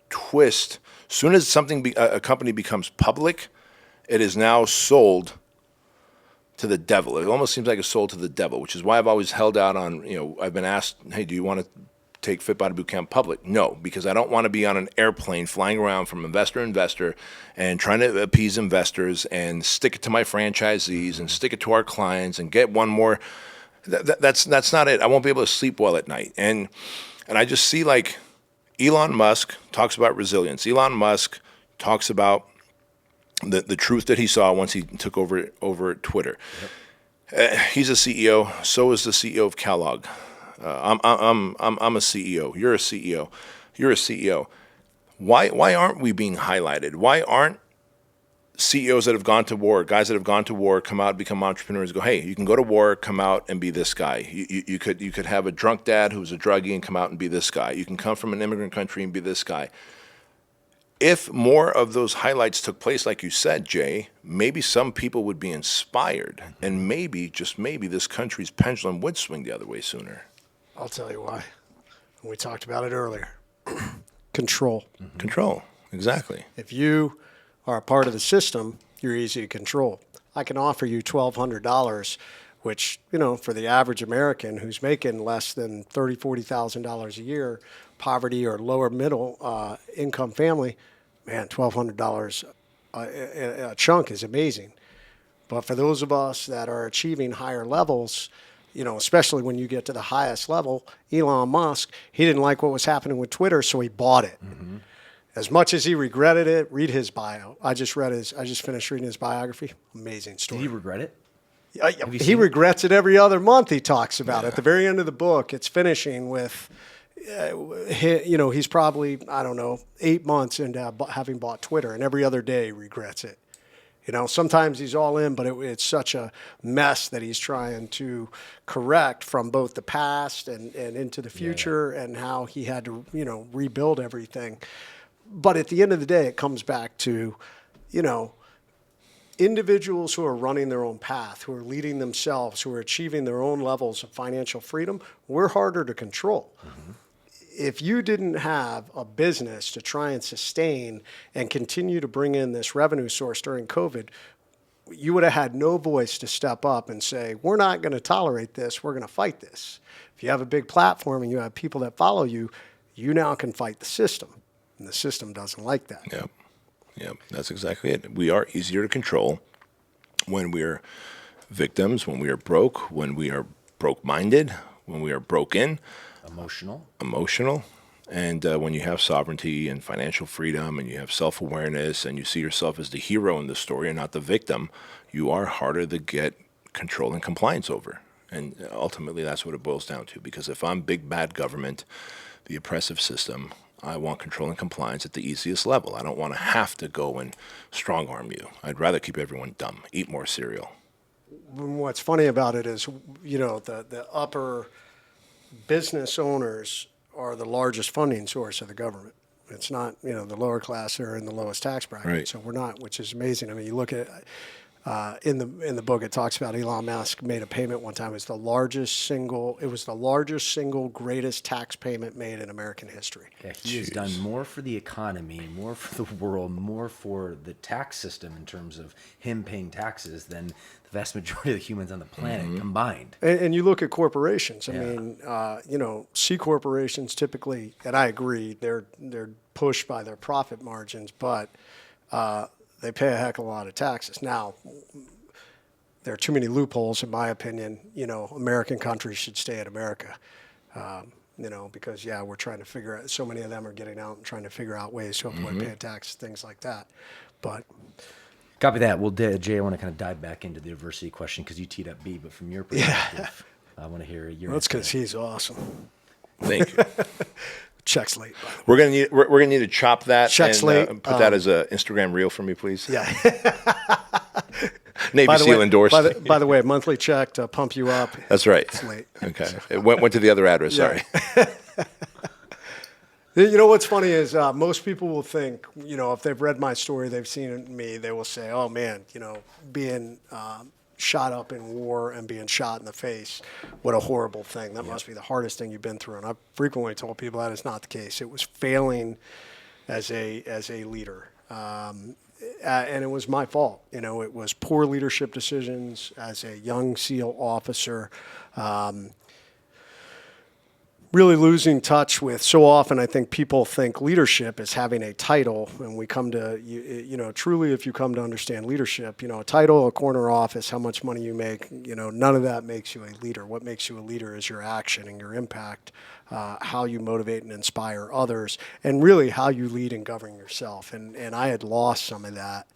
twist. As soon as a company becomes public, it is now sold to the devil. It almost seems like it's sold to the devil, which is why I've always held out on, I've been asked, hey, do you want to take Fit Body Bootcamp public? No, because I don't want to be on an airplane flying around from investor to investor and trying to appease investors and stick it to my franchisees and stick it to our clients and get one more. That's not it. I won't be able to sleep well at night. And I just see, like, Elon Musk talks about resilience. Elon Musk talks about the truth that he saw once he took over Twitter. Yep. He's a CEO. So is the CEO of Kellogg. I'm a CEO. You're a CEO. You're a CEO. Why aren't we being highlighted? Why aren't CEOs that have gone to war, guys that have gone to war, come out, become entrepreneurs, go, hey, you can go to war, come out and be this guy. You could have a drunk dad who's a druggie and come out and be this guy. You can come from an immigrant country and be this guy. If more of those highlights took place, like you said, Jay, maybe some people would be inspired, and maybe, just maybe, this country's pendulum would swing the other way sooner. I'll tell you why. We talked about it earlier. Control. Control, exactly. If you are a part of the system, you're easy to control. I can offer you $1,200, which, for the average American who's making less than $30,000, $40,000 a year, poverty or lower middle income family, man, $1,200 a chunk is amazing. But for those of us that are achieving higher levels, especially when you get to the highest level, Elon Musk, he didn't like what was happening with Twitter, so he bought it. Mm-hmm. As much as he regretted it, read his bio. I just finished reading his biography. Amazing story. Did he regret it? He regrets it every other month. He talks about it. At the very end of the book, it's finishing with, he's probably, 8 months into having bought Twitter, and every other day he regrets it. Sometimes he's all in, but it's such a mess that he's trying to correct from both the past and into the future and how he had to, rebuild everything. But at the end of the day, it comes back to, individuals who are running their own path, who are leading themselves, who are achieving their own levels of financial freedom, we're harder to control. Mm-hmm. If you didn't have a business to try and sustain and continue to bring in this revenue source during COVID, you would have had no voice to step up and say, we're not going to tolerate this, we're going to fight this. If you have a big platform and you have people that follow you, you now can fight the system. And the system doesn't like that. Yep, that's exactly it. We are easier to control when we're victims, when we are broke, when we are broke-minded, when we are broken. Emotional. And when you have sovereignty and financial freedom and you have self-awareness and you see yourself as the hero in the story and not the victim, you are harder to get control and compliance over. And ultimately, that's what it boils down to. Because if I'm big bad government, the oppressive system. I want control and compliance at the easiest level. I don't want to have to go and strong arm you. I'd rather keep everyone dumb, eat more cereal. What's funny about it is, the upper business owners are the largest funding source of the government. It's not, the lower class are in the lowest tax bracket. Right. So we're not, which is amazing. I mean, you look at in the book, it talks about Elon Musk made a payment one time. It was the largest single greatest tax payment made in American history. Yeah, he has done more for the economy, more for the world, more for the tax system in terms of him paying taxes than the vast majority of the humans on the planet combined. And you look at corporations. I mean, C corporations typically, and I agree, they're pushed by their profit margins, but they pay a heck of a lot of taxes. Now, there are too many loopholes, in my opinion. American countries should stay in America. Because we're trying to figure out. So many of them are getting out and trying to figure out ways to avoid paying taxes, things like that. But copy that. Well, Jay, I want to kind of dive back into the diversity question because you teed up B, but from your perspective, I want to hear your. That's because he's awesome. Thank you. Check's late. We're gonna need to chop that Check's and late. Put that as a Instagram reel for me, please. Yeah. Navy SEAL endorsed. By the way, monthly check to pump you up. That's right. It's late. Okay. It went to the other address. Yeah. Sorry. What's funny is most people will think, if they've read my story, they've seen me, they will say, oh, man, being shot up in war and being shot in the face, what a horrible thing. That must be the hardest thing you've been through. And I've frequently told people that is not the case. It was failing as a leader. And it was my fault. It was poor leadership decisions as a young SEAL officer. Really losing touch with, so often I think people think leadership is having a title, and we come to, truly if you come to understand leadership, a title, a corner office, how much money you make, none of that makes you a leader. What makes you a leader is your action and your impact, how you motivate and inspire others, and really how you lead and govern yourself. And I had lost some of that,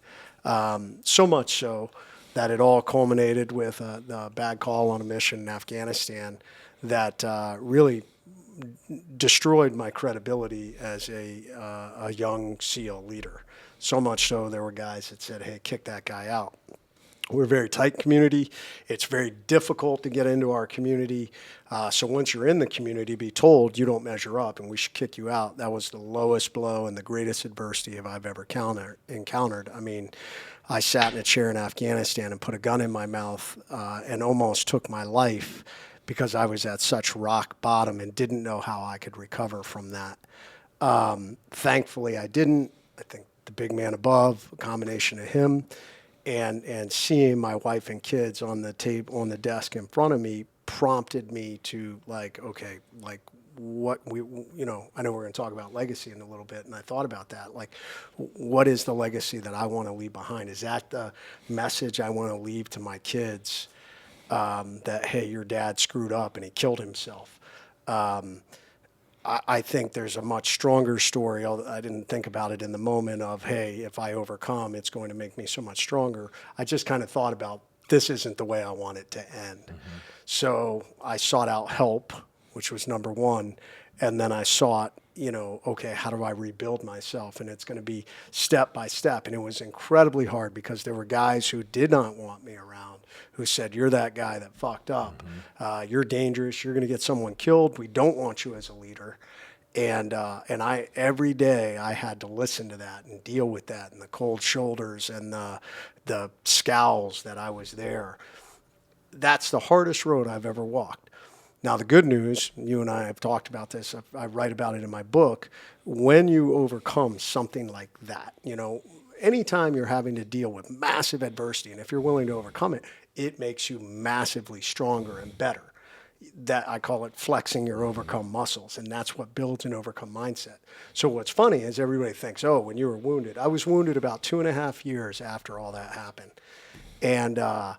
so much so that it all culminated with the bad call on a mission in Afghanistan that really destroyed my credibility as a young SEAL leader. So much so there were guys that said, hey, kick that guy out. We're a very tight community. It's very difficult to get into our community. So once you're in the community, be told you don't measure up and we should kick you out. That was the lowest blow and the greatest adversity I've ever encountered. I mean, I sat in a chair in Afghanistan and put a gun in my mouth and almost took my life because I was at such rock bottom and didn't know how I could recover from that. Thankfully, I didn't. I think the big man above, a combination of him, and seeing my wife and kids on the desk in front of me prompted me to what I know we're going to talk about legacy in a little bit, and I thought about that. Like, what is the legacy that I want to leave behind? Is that the message I want to leave to my kids? That, hey, your dad screwed up and he killed himself. I think there's a much stronger story. I didn't think about it in the moment of, hey, if I overcome, it's going to make me so much stronger. I just kind of thought about, this isn't the way I want it to end. Mm-hmm. So I sought out help, which was number one. And then I sought, okay, how do I rebuild myself? And it's going to be step by step. And it was incredibly hard because there were guys who did not want me around, who said, you're that guy that fucked up. Mm-hmm. You're dangerous. You're going to get someone killed. We don't want you as a leader. And I every day I had to listen to that and deal with that and the cold shoulders and the scowls that I was there. That's the hardest road I've ever walked. Now, the good news, you and I have talked about this, I write about it in my book, when you overcome something like that, anytime you're having to deal with massive adversity, and if you're willing to overcome it, it makes you massively stronger and better. That I call it flexing your overcome muscles, and that's what builds an overcome mindset. So what's funny is everybody thinks, oh, when you were wounded. I was wounded about 2.5 years after all that happened. And I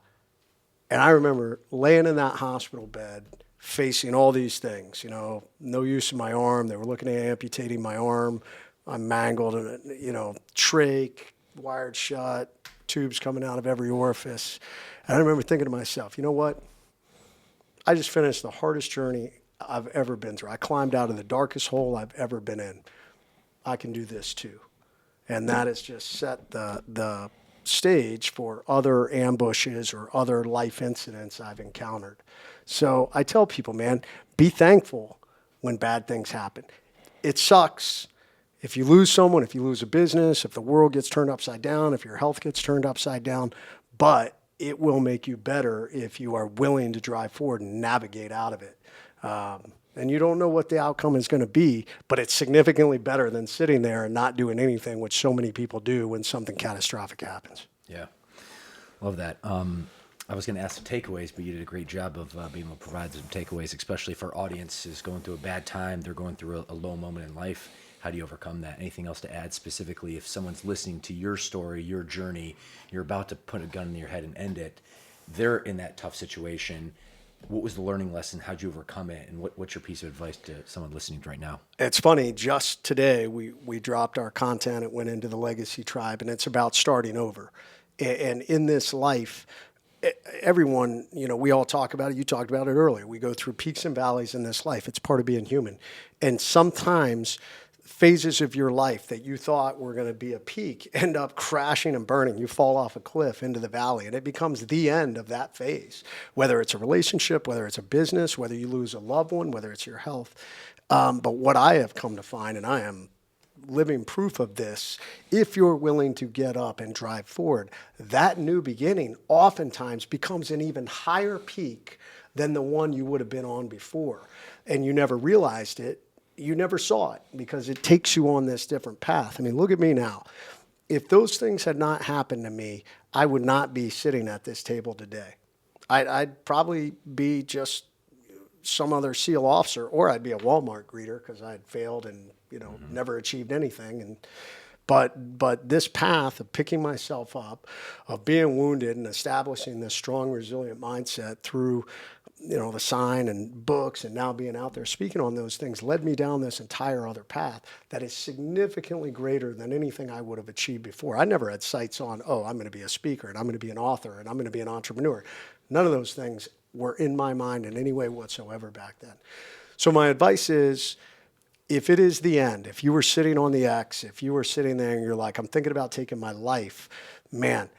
remember laying in that hospital bed, facing all these things, no use in my arm. They were looking at amputating my arm. I'm mangled, and trach wired shut, tubes coming out of every orifice. And I remember thinking to myself, you know what? I just finished the hardest journey I've ever been through. I climbed out of the darkest hole I've ever been in. I can do this too. And that has just set the stage for other ambushes or other life incidents I've encountered. So I tell people, man, be thankful when bad things happen. It sucks. If you lose someone, if you lose a business, if the world gets turned upside down, if your health gets turned upside down, but it will make you better if you are willing to drive forward and navigate out of it. And you don't know what the outcome is going to be, but it's significantly better than sitting there and not doing anything, which so many people do when something catastrophic happens. Yeah, love that. I was going to ask the takeaways, but you did a great job of being able to provide some takeaways, especially for audiences going through a bad time. They're going through a low moment in life. How do you overcome that? Anything else to add specifically if someone's listening to your story, your journey, you're about to put a gun in your head and end it, they're in that tough situation. What was the learning lesson? How'd you overcome it? And what's your piece of advice to someone listening right now? It's funny, just today we dropped our content. It went into the Legacy Tribe, and it's about starting over. And in this life, everyone, we all talk about it. You talked about it earlier. We go through peaks and valleys in this life. It's part of being human. And sometimes phases of your life that you thought were going to be a peak end up crashing and burning. You fall off a cliff into the valley, and it becomes the end of that phase, whether it's a relationship, whether it's a business, whether you lose a loved one, whether it's your health. But what I have come to find, and I am living proof of this, if you're willing to get up and drive forward, that new beginning oftentimes becomes an even higher peak than the one you would have been on before. And you never realized it. You never saw it because it takes you on this different path. I mean, look at me now. If those things had not happened to me, I would not be sitting at this table today. I'd probably be just some other SEAL officer, or I'd be a Walmart greeter because I had failed and never achieved anything. But this path of picking myself up, of being wounded and establishing this strong, resilient mindset through the sign and books and now being out there speaking on those things led me down this entire other path that is significantly greater than anything I would have achieved before. I never had sights on, I'm going to be a speaker and I'm going to be an author and I'm going to be an entrepreneur. None of those things were in my mind in any way whatsoever back then. So my advice is, if it is the end, if you were sitting on the X, if you were sitting there and you're like, I'm thinking about taking my life, man,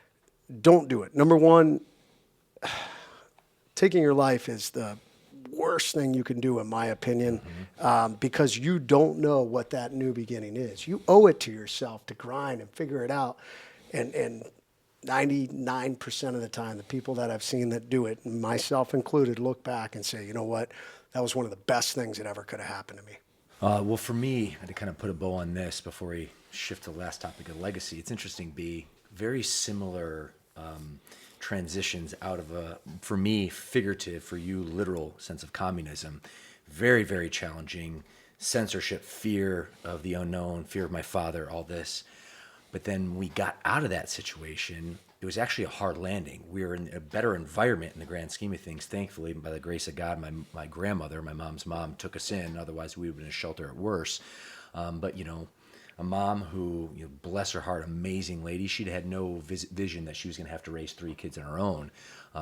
don't do it. Number one, taking your life is the worst thing you can do, in my opinion, because you don't know what that new beginning is. You owe it to yourself to grind and figure it out. And 99% of the time, the people that I've seen that do it, myself included, look back and say, you know what, that was one of the best things that ever could have happened to me. Well, for me, to kind of put a bow on this before we shift to the last topic of legacy, it's interesting, very similar transitions out of for me, figurative, for you, literal sense of communism. Very, very challenging. Censorship, fear of the unknown, fear of my father, all this. But then we got out of that situation. It was actually a hard landing. We were in a better environment in the grand scheme of things. Thankfully, by the grace of God, my grandmother, my mom's mom, took us in. Otherwise, we would have been in a shelter at worse. But, a mom who, bless her heart, amazing lady, she'd had no vision that she was going to have to raise 3 kids on her own.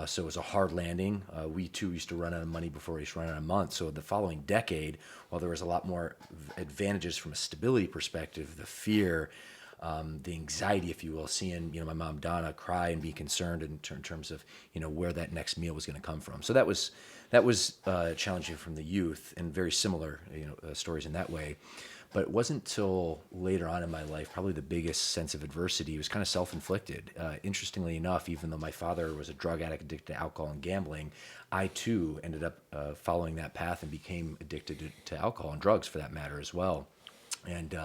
So it was a hard landing. We, too, used to run out of money before we used to run out of months. So the following decade, while there was a lot more advantages from a stability perspective, the fear, the anxiety, if you will, seeing my mom Donna cry and be concerned in terms of where that next meal was going to come from. So that was challenging from the youth, and very similar stories in that way. But it wasn't until later on in my life, probably the biggest sense of adversity was kind of self-inflicted. Interestingly enough, even though my father was a drug addict addicted to alcohol and gambling, I too ended up following that path and became addicted to alcohol and drugs, for that matter, as well. And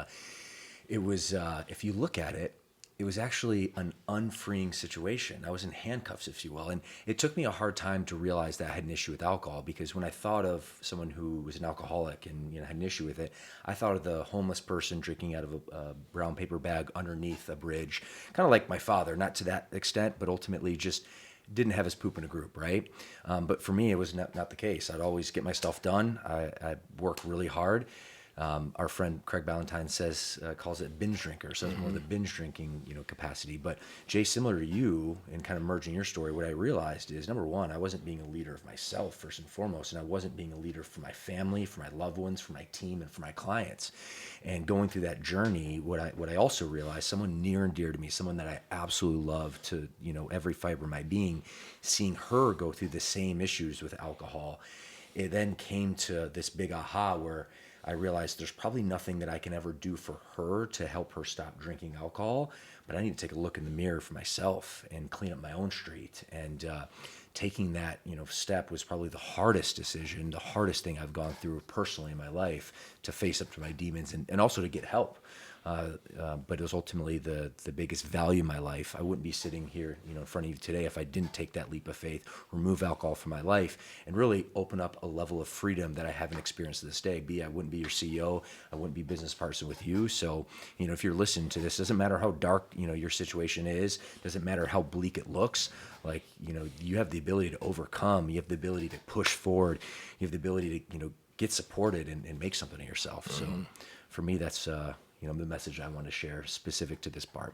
it was, if you look at it, it was actually an unfreeing situation. I was in handcuffs, if you will. And it took me a hard time to realize that I had an issue with alcohol, because when I thought of someone who was an alcoholic and had an issue with it, I thought of the homeless person drinking out of a brown paper bag underneath a bridge, kind of like my father, not to that extent, but ultimately just didn't have his poop in a group, right? But for me, it was not the case. I'd always get my stuff done. I'd work really hard. Our friend Craig Ballantyne calls it binge drinker, so it's more the binge drinking, capacity. But Jay, similar to you, in kind of merging your story, what I realized is, number one, I wasn't being a leader of myself first and foremost, and I wasn't being a leader for my family, for my loved ones, for my team, and for my clients. And going through that journey, what I also realized, someone near and dear to me, someone that I absolutely love to every fiber of my being, seeing her go through the same issues with alcohol, it then came to this big aha where I realized there's probably nothing that I can ever do for her to help her stop drinking alcohol, but I need to take a look in the mirror for myself and clean up my own street. And taking that step was probably the hardest decision, the hardest thing I've gone through personally in my life, to face up to my demons and also to get help. But it was ultimately the biggest value in my life. I wouldn't be sitting here, in front of you today if I didn't take that leap of faith, remove alcohol from my life, and really open up a level of freedom that I haven't experienced to this day. I wouldn't be your CEO, I wouldn't be business partner with you. So, if you're listening to this, doesn't matter how dark, your situation is, doesn't matter how bleak it looks. Like, you have the ability to overcome. You have the ability to push forward. You have the ability to, get supported and make something of yourself. So, for me, that's the message I want to share specific to this part.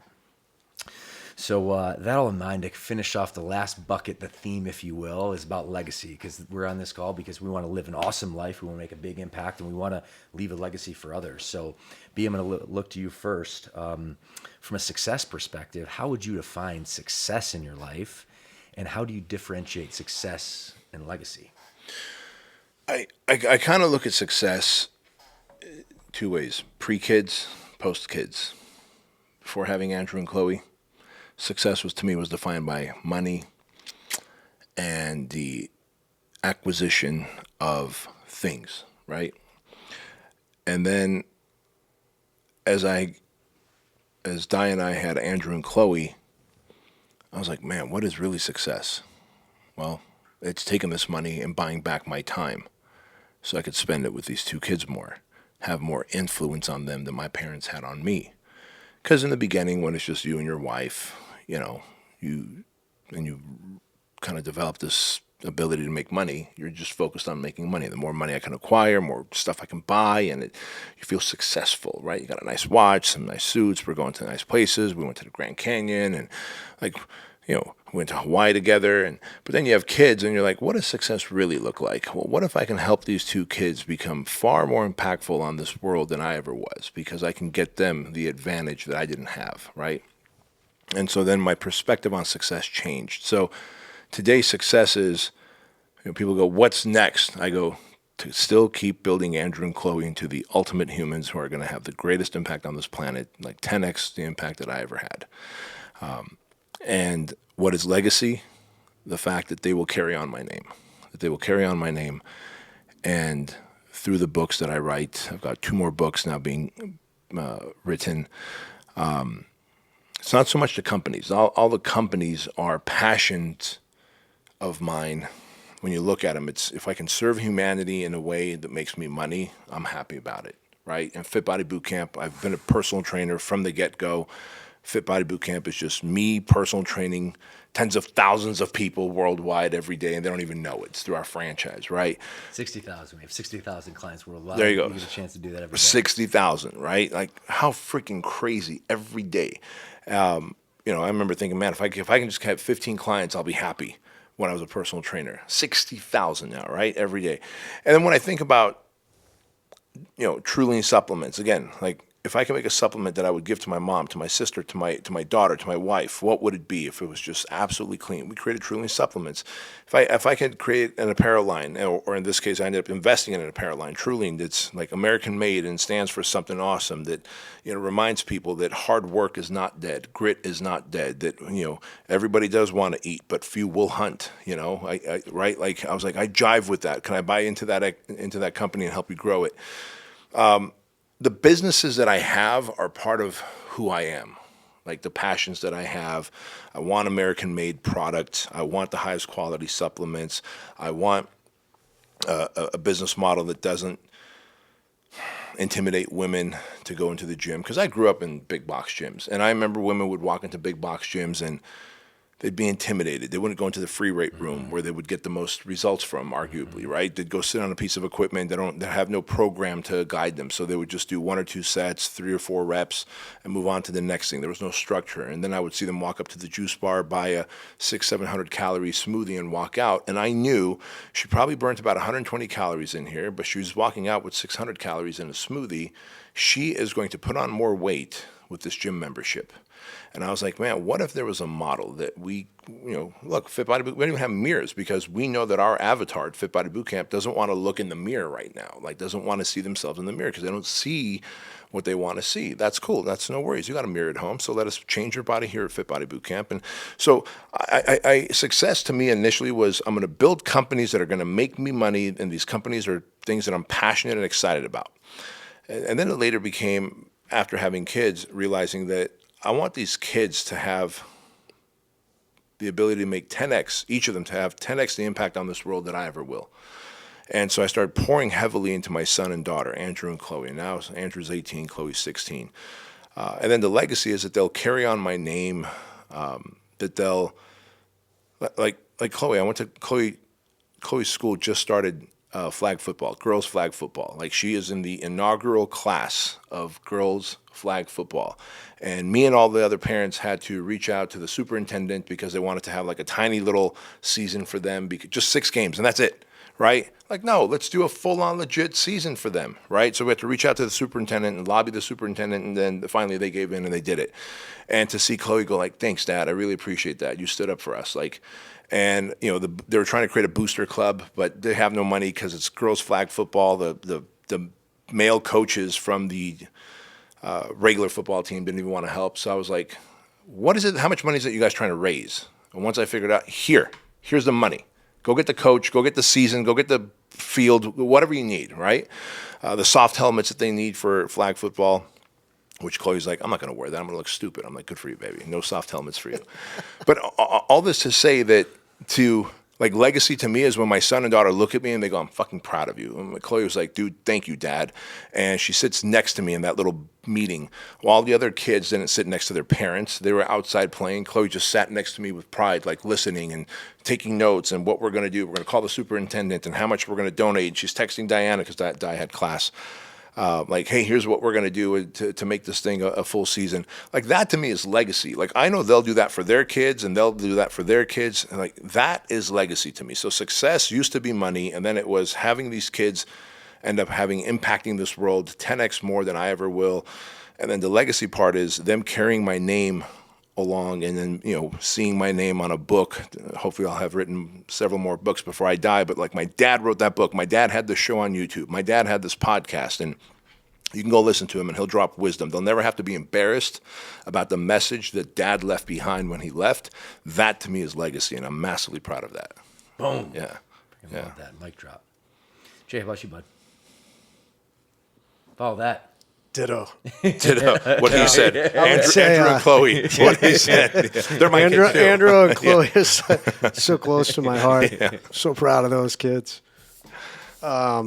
So that all in mind, to finish off the last bucket, the theme, if you will, is about legacy, because we're on this call because we want to live an awesome life, we want to make a big impact, and we want to leave a legacy for others. So, I'm going to look to you first. From a success perspective, how would you define success in your life, and how do you differentiate success and legacy? I kind of look at success two ways: pre-kids, post-kids. Before having Andrew and Chloe, success was defined by money and the acquisition of things, right? And then as Di and I had Andrew and Chloe, I was like, man, what is really success? Well, it's taking this money and buying back my time so I could spend it with these two kids more, have more influence on them than my parents had on me. Because in the beginning, when it's just you and your wife, you kind of develop this ability to make money. You're just focused on making money. The more money I can acquire, more stuff I can buy, and you feel successful, right? You got a nice watch, some nice suits. We're going to nice places. We went to the Grand Canyon, and we went to Hawaii together. But then you have kids, and you're like, what does success really look like? Well, what if I can help these two kids become far more impactful on this world than I ever was, because I can get them the advantage that I didn't have, right? And so then my perspective on success changed. So today, success is, people go, what's next? I go, to still keep building Andrew and Chloe into the ultimate humans who are going to have the greatest impact on this planet, like 10x the impact that I ever had. And what is legacy? The fact that they will carry on my name, and through the books that I write, I've got 2 more books now being written. It's not so much the companies. All the companies are passions of mine. When you look at them, it's, if I can serve humanity in a way that makes me money, I'm happy about it, right? And Fit Body Bootcamp, I've been a personal trainer from the get-go. Fit Body Bootcamp is just me personal training tens of thousands of people worldwide every day, and they don't even know it. It's through our franchise, right? 60,000. We have 60,000 clients worldwide. There you go. You get a chance to do that every day. 60,000, right? Like, how freaking crazy every day. I remember thinking, man, if I can just have 15 clients, I'll be happy when I was a personal trainer. 60,000 now, right? Every day. And then when I think about, Trulian supplements, again, like, if I could make a supplement that I would give to my mom, to my sister, to my daughter, to my wife, what would it be if it was just absolutely clean? We created Trulian supplements. If I could create an apparel line, or in this case, I ended up investing in an apparel line, Trulian, that's like American made and stands for something awesome, that reminds people that hard work is not dead, grit is not dead, that everybody does want to eat, but few will hunt. Right? Like, I was like, I jive with that. Can I buy into that company and help you grow it? The businesses that I have are part of who I am, like the passions that I have. I want American-made products. I want the highest quality supplements. I want a business model that doesn't intimidate women to go into the gym. Because I grew up in big box gyms, and I remember women would walk into big box gyms and they'd be intimidated. They wouldn't go into the free weight room where they would get the most results from, arguably, right? They'd go sit on a piece of equipment. They have no program to guide them. So they would just do 1 or 2 sets, 3 or 4 reps, and move on to the next thing. There was no structure. And then I would see them walk up to the juice bar, buy a 600-700 calorie smoothie and walk out. And I knew she probably burnt about 120 calories in here, but she was walking out with 600 calories in a smoothie. She is going to put on more weight with this gym membership. And I was like, man, what if there was a model that we, look, Fit Body Boot, we don't even have mirrors because we know that our avatar at Fit Body Bootcamp doesn't want to look in the mirror right now, like doesn't want to see themselves in the mirror because they don't see what they want to see. That's cool. That's no worries. You got a mirror at home, so let us change your body here at Fit Body Bootcamp. And so success to me initially was I'm going to build companies that are going to make me money, and these companies are things that I'm passionate and excited about. And then it later became, after having kids, realizing that I want these kids to have the ability to make 10x, each of them to have 10x the impact on this world that I ever will. And so I started pouring heavily into my son and daughter, Andrew and Chloe. And now Andrew's 18, Chloe's 16. And then the legacy is that they'll carry on my name, that they'll, like Chloe, I went to Chloe's school just started flag football, girls flag football. Like she is in the inaugural class of girls flag football. And me and all the other parents had to reach out to the superintendent because they wanted to have like a tiny little season for them, just 6 games, and that's it, right? Like, no, let's do a full-on legit season for them, right? So we had to reach out to the superintendent and lobby the superintendent, and then finally they gave in and they did it. And to see Chloe go like, thanks, Dad, I really appreciate that. You stood up for us. Like, and, they were trying to create a booster club, but they have no money because it's girls flag football. The male coaches from the regular football team didn't even want to help. So I was like, what is it? How much money is it you guys trying to raise? And once I figured out, here's the money. Go get the coach, go get the season, go get the field, whatever you need, right? The soft helmets that they need for flag football, which Chloe's like, I'm not going to wear that. I'm going to look stupid. I'm like, good for you, baby. No soft helmets for you. But all this to say that legacy to me is when my son and daughter look at me and they go, I'm fucking proud of you. And Chloe was like, dude, thank you, Dad. And she sits next to me in that little meeting. While the other kids didn't sit next to their parents. They were outside playing. Chloe just sat next to me with pride, like listening and taking notes and what we're going to do. We're going to call the superintendent and how much we're going to donate. And she's texting Diana because Di had class. Like, hey, here's what we're going to do to make this thing a full season. Like, that to me is legacy. Like, I know they'll do that for their kids and they'll do that for their kids. And like, that is legacy to me. So success used to be money, and then it was having these kids end up impacting this world 10x more than I ever will. And then the legacy part is them carrying my name along and then, seeing my name on a book. Hopefully I'll have written several more books before I die. But like my dad wrote that book. My dad had the show on YouTube. My dad had this podcast, and you can go listen to him and he'll drop wisdom. They'll never have to be embarrassed about the message that Dad left behind when he left. That to me is legacy, and I'm massively proud of that. Boom. Yeah. I love that. Mic drop. Jay, how about you, bud? Follow that. Ditto. What he said. Andrew and Chloe. What he said. They're my kids too. Andrew and Chloe is so close to my heart. Yeah. So proud of those kids. I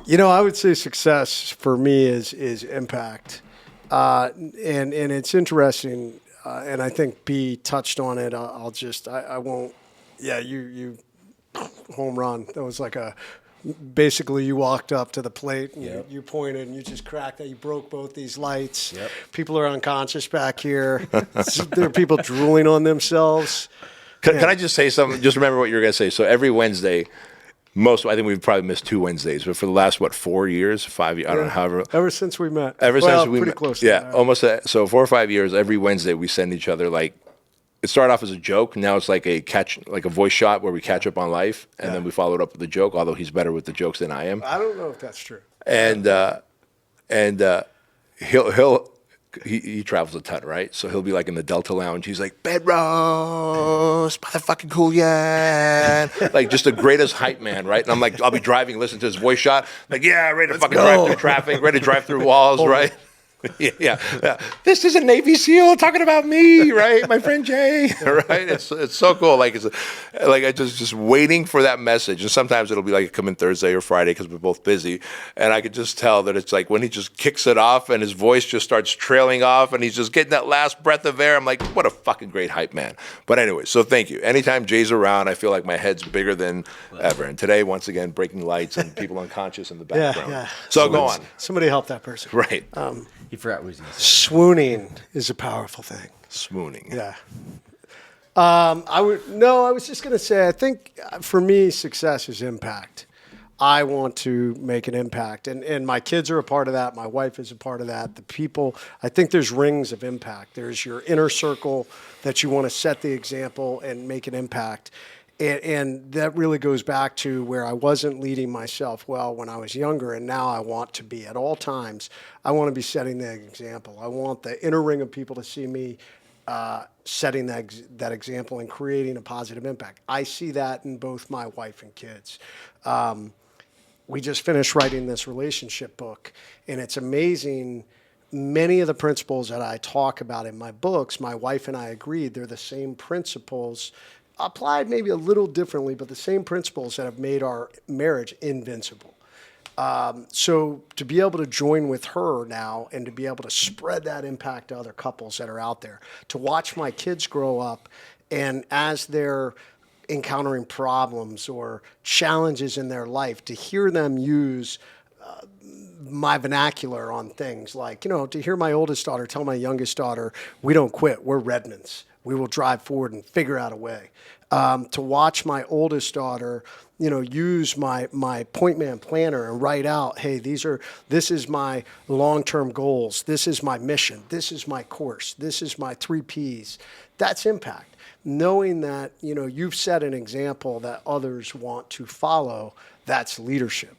would say success for me is impact. And it's interesting, and I think B touched on it. I won't. Yeah, you home run. That was like basically you walked up to the plate and you pointed and you just cracked that. You broke both these lights. Yep. People are unconscious back here. There are people drooling on themselves. Can I just say something? Just remember what you were going to say. So every Wednesday, I think we've probably missed 2 Wednesdays, but for the last, 4 years, 5 years, I don't know, however. Ever since we met. Pretty close to that. Almost. So 4 or 5 years, every Wednesday we send each other it started off as a joke. Now it's like a voice shot where we catch up on life, and then we follow it up with a joke. Although he's better with the jokes than I am. I don't know if that's true. And he travels a ton, right? So he'll be like in the Delta Lounge. He's like, Bedros, motherfucking Keuilian. Like just the greatest hype man, right? And I'm like, I'll be driving, listen to his voice shot. Like, yeah, ready to fucking drive through traffic, ready to drive through walls, right? Yeah. This is a Navy SEAL talking about me, right? My friend Jay, right? It's so cool. Like I just waiting for that message. And sometimes it'll be like come in Thursday or Friday because we're both busy, and I could just tell that it's like when he just kicks it off and his voice just starts trailing off and he's just getting that last breath of air. I'm like, what a fucking great hype man. But anyway, so thank you. Anytime Jay's around, I feel like my head's bigger than ever. And today, once again, breaking lights and people unconscious in the background. Yeah. So go on. Somebody help that person. Right. He forgot what he was going to say. Swooning is a powerful thing. Swooning. Yeah. I was just going to say, I think for me, success is impact. I want to make an impact. And my kids are a part of that. My wife is a part of that. The people, I think there's rings of impact. There's your inner circle that you want to set the example and make an impact. And that really goes back to where I wasn't leading myself well when I was younger, and now I want to be at all times. I want to be setting the example. I want the inner ring of people to see me setting that example and creating a positive impact. I see that in both my wife and kids. We just finished writing this relationship book, and it's amazing. Many of the principles that I talk about in my books, my wife and I agreed they're the same principles, applied maybe a little differently, but the same principles that have made our marriage invincible. So to be able to join with her now and to be able to spread that impact to other couples that are out there, to watch my kids grow up, and as they're encountering problems or challenges in their life, to hear them use my vernacular on things like, to hear my oldest daughter tell my youngest daughter, we don't quit, we're Redmans. We will drive forward and figure out a way. To watch my oldest daughter, use my point man planner and write out, hey, this is my long-term goals. This is my mission. This is my course. This is my 3 Ps. That's impact. Knowing that, you've set an example that others want to follow, that's leadership.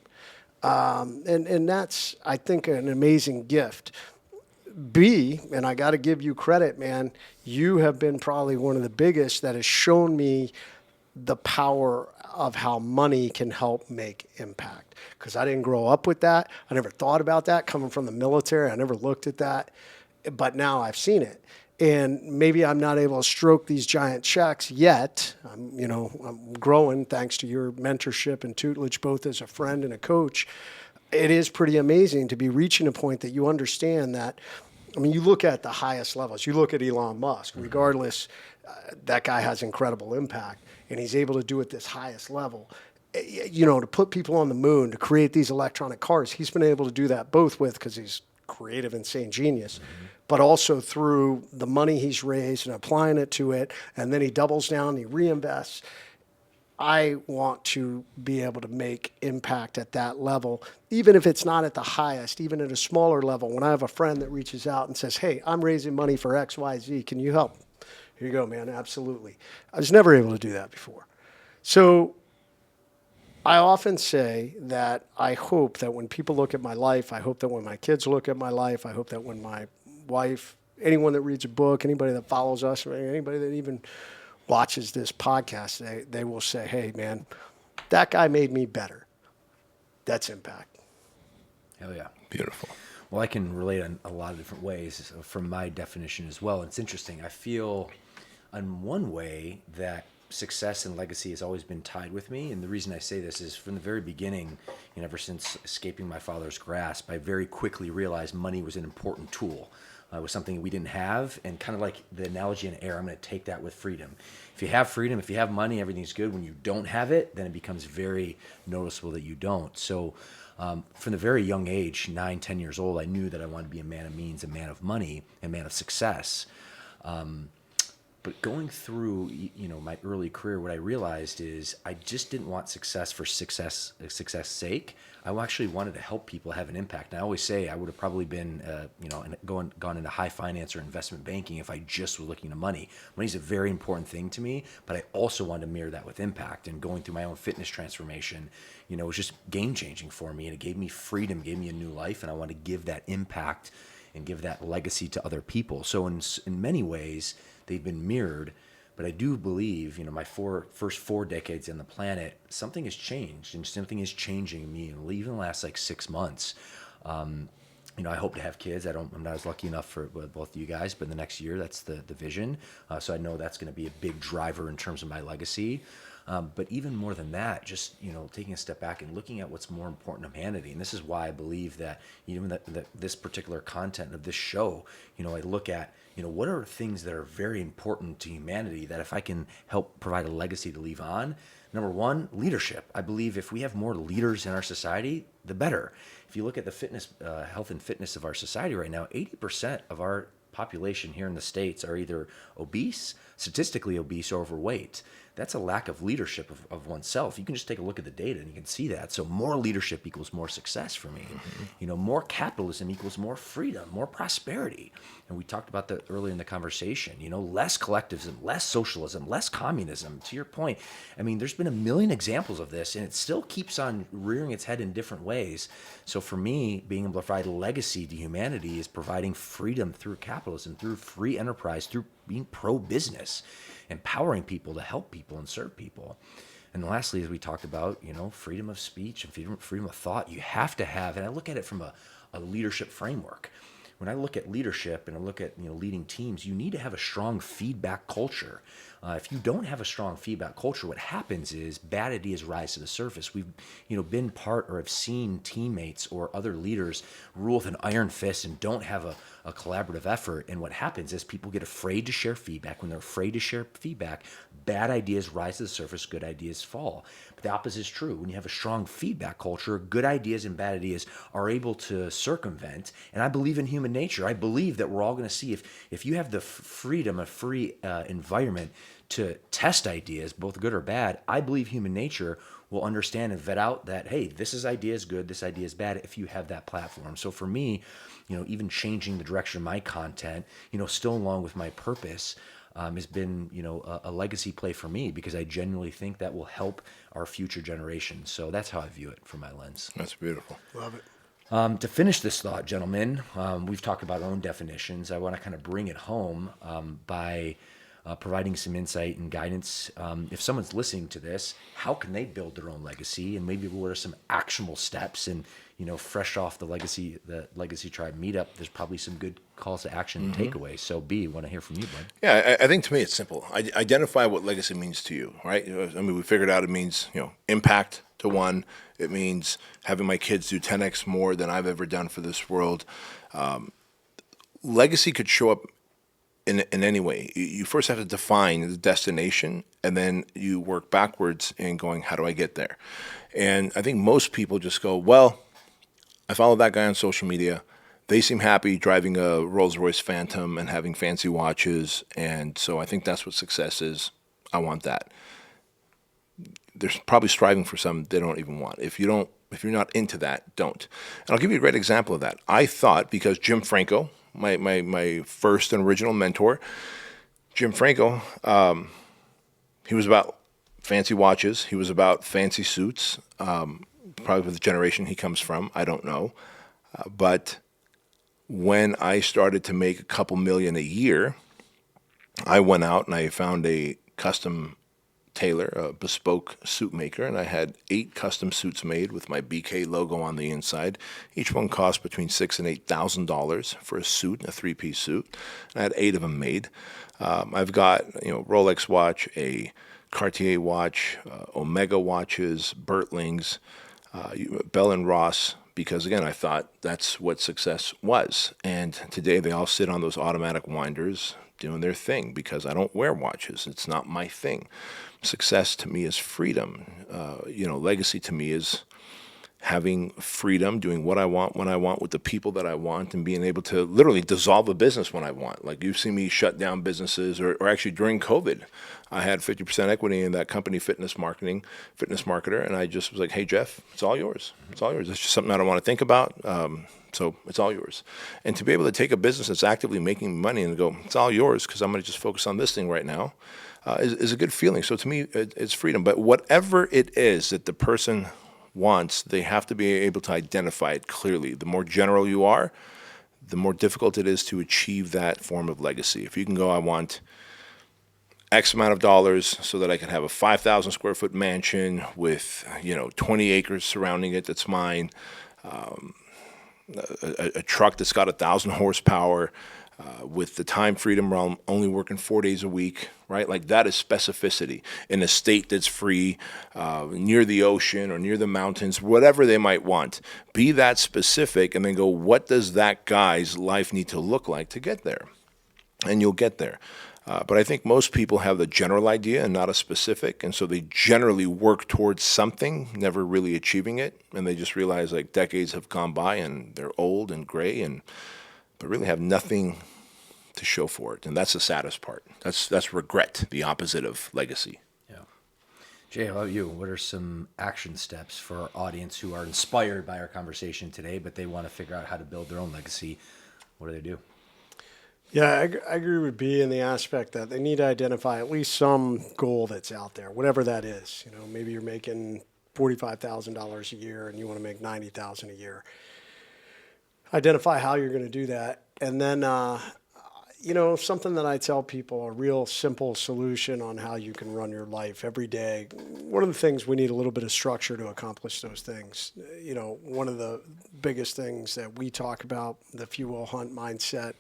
And that's, I think, an amazing gift. B, and I got to give you credit, man, you have been probably one of the biggest that has shown me the power of how money can help make impact. Because I didn't grow up with that. I never thought about that coming from the military. I never looked at that. But now I've seen it. And maybe I'm not able to stroke these giant checks yet. I'm growing thanks to your mentorship and tutelage, both as a friend and a coach. It is pretty amazing to be reaching a point that you understand that. You look at the highest levels. You look at Elon Musk, regardless, that guy has incredible impact, and he's able to do it this highest level. To put people on the moon, to create these electronic cars, he's been able to do that both because he's creative, insane genius, but also through the money he's raised and applying it to it, and then he doubles down, he reinvests. I want to be able to make impact at that level, even if it's not at the highest, even at a smaller level. When I have a friend that reaches out and says, hey, I'm raising money for XYZ, can you help? Here you go, man, absolutely. I was never able to do that before. So I often say that I hope that when people look at my life, I hope that when my kids look at my life, I hope that when my wife, anyone that reads a book, anybody that follows us, or anybody that even watches this podcast, they will say, hey, man, that guy made me better. That's impact. Hell yeah. Beautiful. Well, I can relate in a lot of different ways from my definition as well. It's interesting. I feel in one way that success and legacy has always been tied with me. And the reason I say this is from the very beginning, ever since escaping my father's grasp, I very quickly realized money was an important tool. It was something we didn't have, and kind of like the analogy in air, I'm going to take that with freedom. If you have freedom, if you have money, everything's good. When you don't have it, then it becomes very noticeable that you don't. So from the very young age, 9, 10 years old, I knew that I wanted to be a man of means, a man of money, a man of success. But going through, my early career, what I realized is I just didn't want success for success' sake. I actually wanted to help people have an impact. And I always say I would have probably been, gone into high finance or investment banking if I just was looking at money. Money's a very important thing to me, but I also wanted to mirror that with impact. And going through my own fitness transformation, it was just game changing for me, and it gave me freedom, gave me a new life, and I wanted to give that impact and give that legacy to other people. So in many ways, they've been mirrored. But I do believe, my first 4 decades on the planet, something has changed, and something is changing in me, even the last 6 months. I hope to have kids. I'm not as lucky enough for both of you guys, but the next year, that's the vision. So I know that's going to be a big driver in terms of my legacy. But even more than that, just, taking a step back and looking at what's more important to humanity. And this is why I believe that even that this particular content of this show, I look at, what are things that are very important to humanity that if I can help provide a legacy to leave on. Number one, leadership. I believe if we have more leaders in our society, the better. If you look at the fitness, health and fitness of our society right now, 80% of our population here in the States are either obese, statistically obese, or overweight. That's a lack of leadership of oneself. You can just take a look at the data and you can see that. So more leadership equals more success for me. More capitalism equals more freedom, more prosperity. And we talked about that earlier in the conversation, less collectivism, less socialism, less communism. To your point, there's been a million examples of this and it still keeps on rearing its head in different ways. So for me, being able to provide a legacy to humanity is providing freedom through capitalism, through free enterprise, through being pro-business, empowering people to help people and serve people. And lastly, as we talked about, freedom of speech and freedom of thought, you have to have, and I look at it from a leadership framework. When I look at leadership and I look at leading teams, you need to have a strong feedback culture. If you don't have a strong feedback culture, what happens is bad ideas rise to the surface. We've been part or have seen teammates or other leaders rule with an iron fist and don't have a collaborative effort. And what happens is people get afraid to share feedback. When they're afraid to share feedback, bad ideas rise to the surface, good ideas fall. But the opposite is true. When you have a strong feedback culture, good ideas and bad ideas are able to circumvent. And I believe in human nature. I believe that we're all going to see if you have the freedom, a free environment to test ideas, both good or bad, I believe human nature will understand and vet out that, hey, this idea is good, this idea is bad if you have that platform. So for me, even changing the direction of my content, still along with my purpose, has been, a legacy play for me because I genuinely think that will help our future generations. So that's how I view it from my lens. That's beautiful. Love it. To finish this thought, gentlemen, we've talked about our own definitions. I want to kind of bring it home by providing some insight and guidance. If someone's listening to this, how can they build their own legacy? And maybe what are some actionable steps? And fresh off the Legacy Tribe meetup, there's probably some good calls to action and takeaways. So, B, want to hear from you, bud? Yeah, I think to me it's simple. Identify what legacy means to you, right? We figured out it means impact to one. It means having my kids do 10x more than I've ever done for this world. Legacy could show up in any way. You first have to define the destination, and then you work backwards in going, how do I get there? And I think most people just go, well, I follow that guy on social media. They seem happy driving a Rolls-Royce Phantom and having fancy watches, and so I think that's what success is. I want that. They're probably striving for something they don't even want. If you're not into that, don't. And I'll give you a great example of that. I thought, because Jim Franco, my first and original mentor, Jim Franco, he was about fancy watches. He was about fancy suits. Probably with the generation he comes from, I don't know. But when I started to make a couple million a year, I went out and I found a custom tailor, a bespoke suit maker, and I had 8 custom suits made with my BK logo on the inside. Each one cost between $6,000 and $8,000 for a suit, a 3-piece suit. And I had 8 of them made. I've got Rolex watch, a Cartier watch, Omega watches, Bertlings, Bell and Ross, because again, I thought that's what success was. And today they all sit on those automatic winders doing their thing because I don't wear watches. It's not my thing. Success to me is freedom. Legacy to me is having freedom, doing what I want when I want with the people that I want, and being able to literally dissolve a business when I want. Like you've seen me shut down businesses, or actually during COVID, I had 50% equity in that company, Fitness Marketer, and I just was like, hey, Jeff, it's all yours. It's all yours. It's just something I don't want to think about. So it's all yours. And to be able to take a business that's actively making money and go, it's all yours because I'm going to just focus on this thing right now, is a good feeling. So to me, it's freedom. But whatever it is that the person wants, they have to be able to identify it clearly. The more general you are, the more difficult it is to achieve that form of legacy. If you can go, I want X amount of dollars so that I can have a 5,000 square foot mansion with 20 acres surrounding it that's mine. a truck that's got 1,000 horsepower, with the time freedom realm, only working 4 days a week, right? Like that is specificity in a state that's free, near the ocean or near the mountains, whatever they might want. Be that specific and then go, what does that guy's life need to look like to get there? And you'll get there. But I think most people have the general idea and not a specific, and so they generally work towards something, never really achieving it, and they just realize like decades have gone by and they're old and gray, but really have nothing to show for it, and that's the saddest part. That's regret, the opposite of legacy. Yeah. Jay, how about you? What are some action steps for our audience who are inspired by our conversation today, but they want to figure out how to build their own legacy? What do they do? Yeah, I agree with B in the aspect that they need to identify at least some goal that's out there, whatever that is. You know, maybe you're making $45,000 a year and you want to make $90,000 a year. Identify how you're going to do that, and then something that I tell people, a real simple solution on how you can run your life every day. One of the things, we need a little bit of structure to accomplish those things. One of the biggest things that we talk about, the fuel hunt mindset.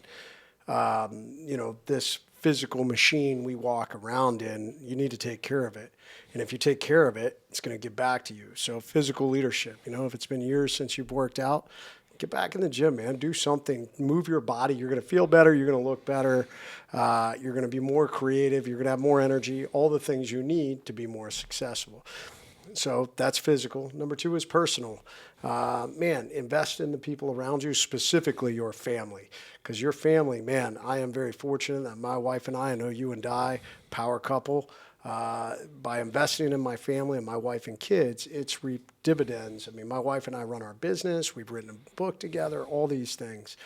This physical machine we walk around in, you need to take care of it. And if you take care of it, it's going to give back to you. So physical leadership, if it's been years since you've worked out, get back in the gym, man. Do something. Move your body. You're going to feel better. You're going to look better. You're going to be more creative. You're going to have more energy, all the things you need to be more successful. So that's physical. Number 2 is personal. Invest in the people around you, specifically your family. Because your family, man, I am very fortunate that my wife and I know you and I, power couple, by investing in my family and my wife and kids, it's reaped dividends. I mean, my wife and I run our business. We've written a book together, all these things.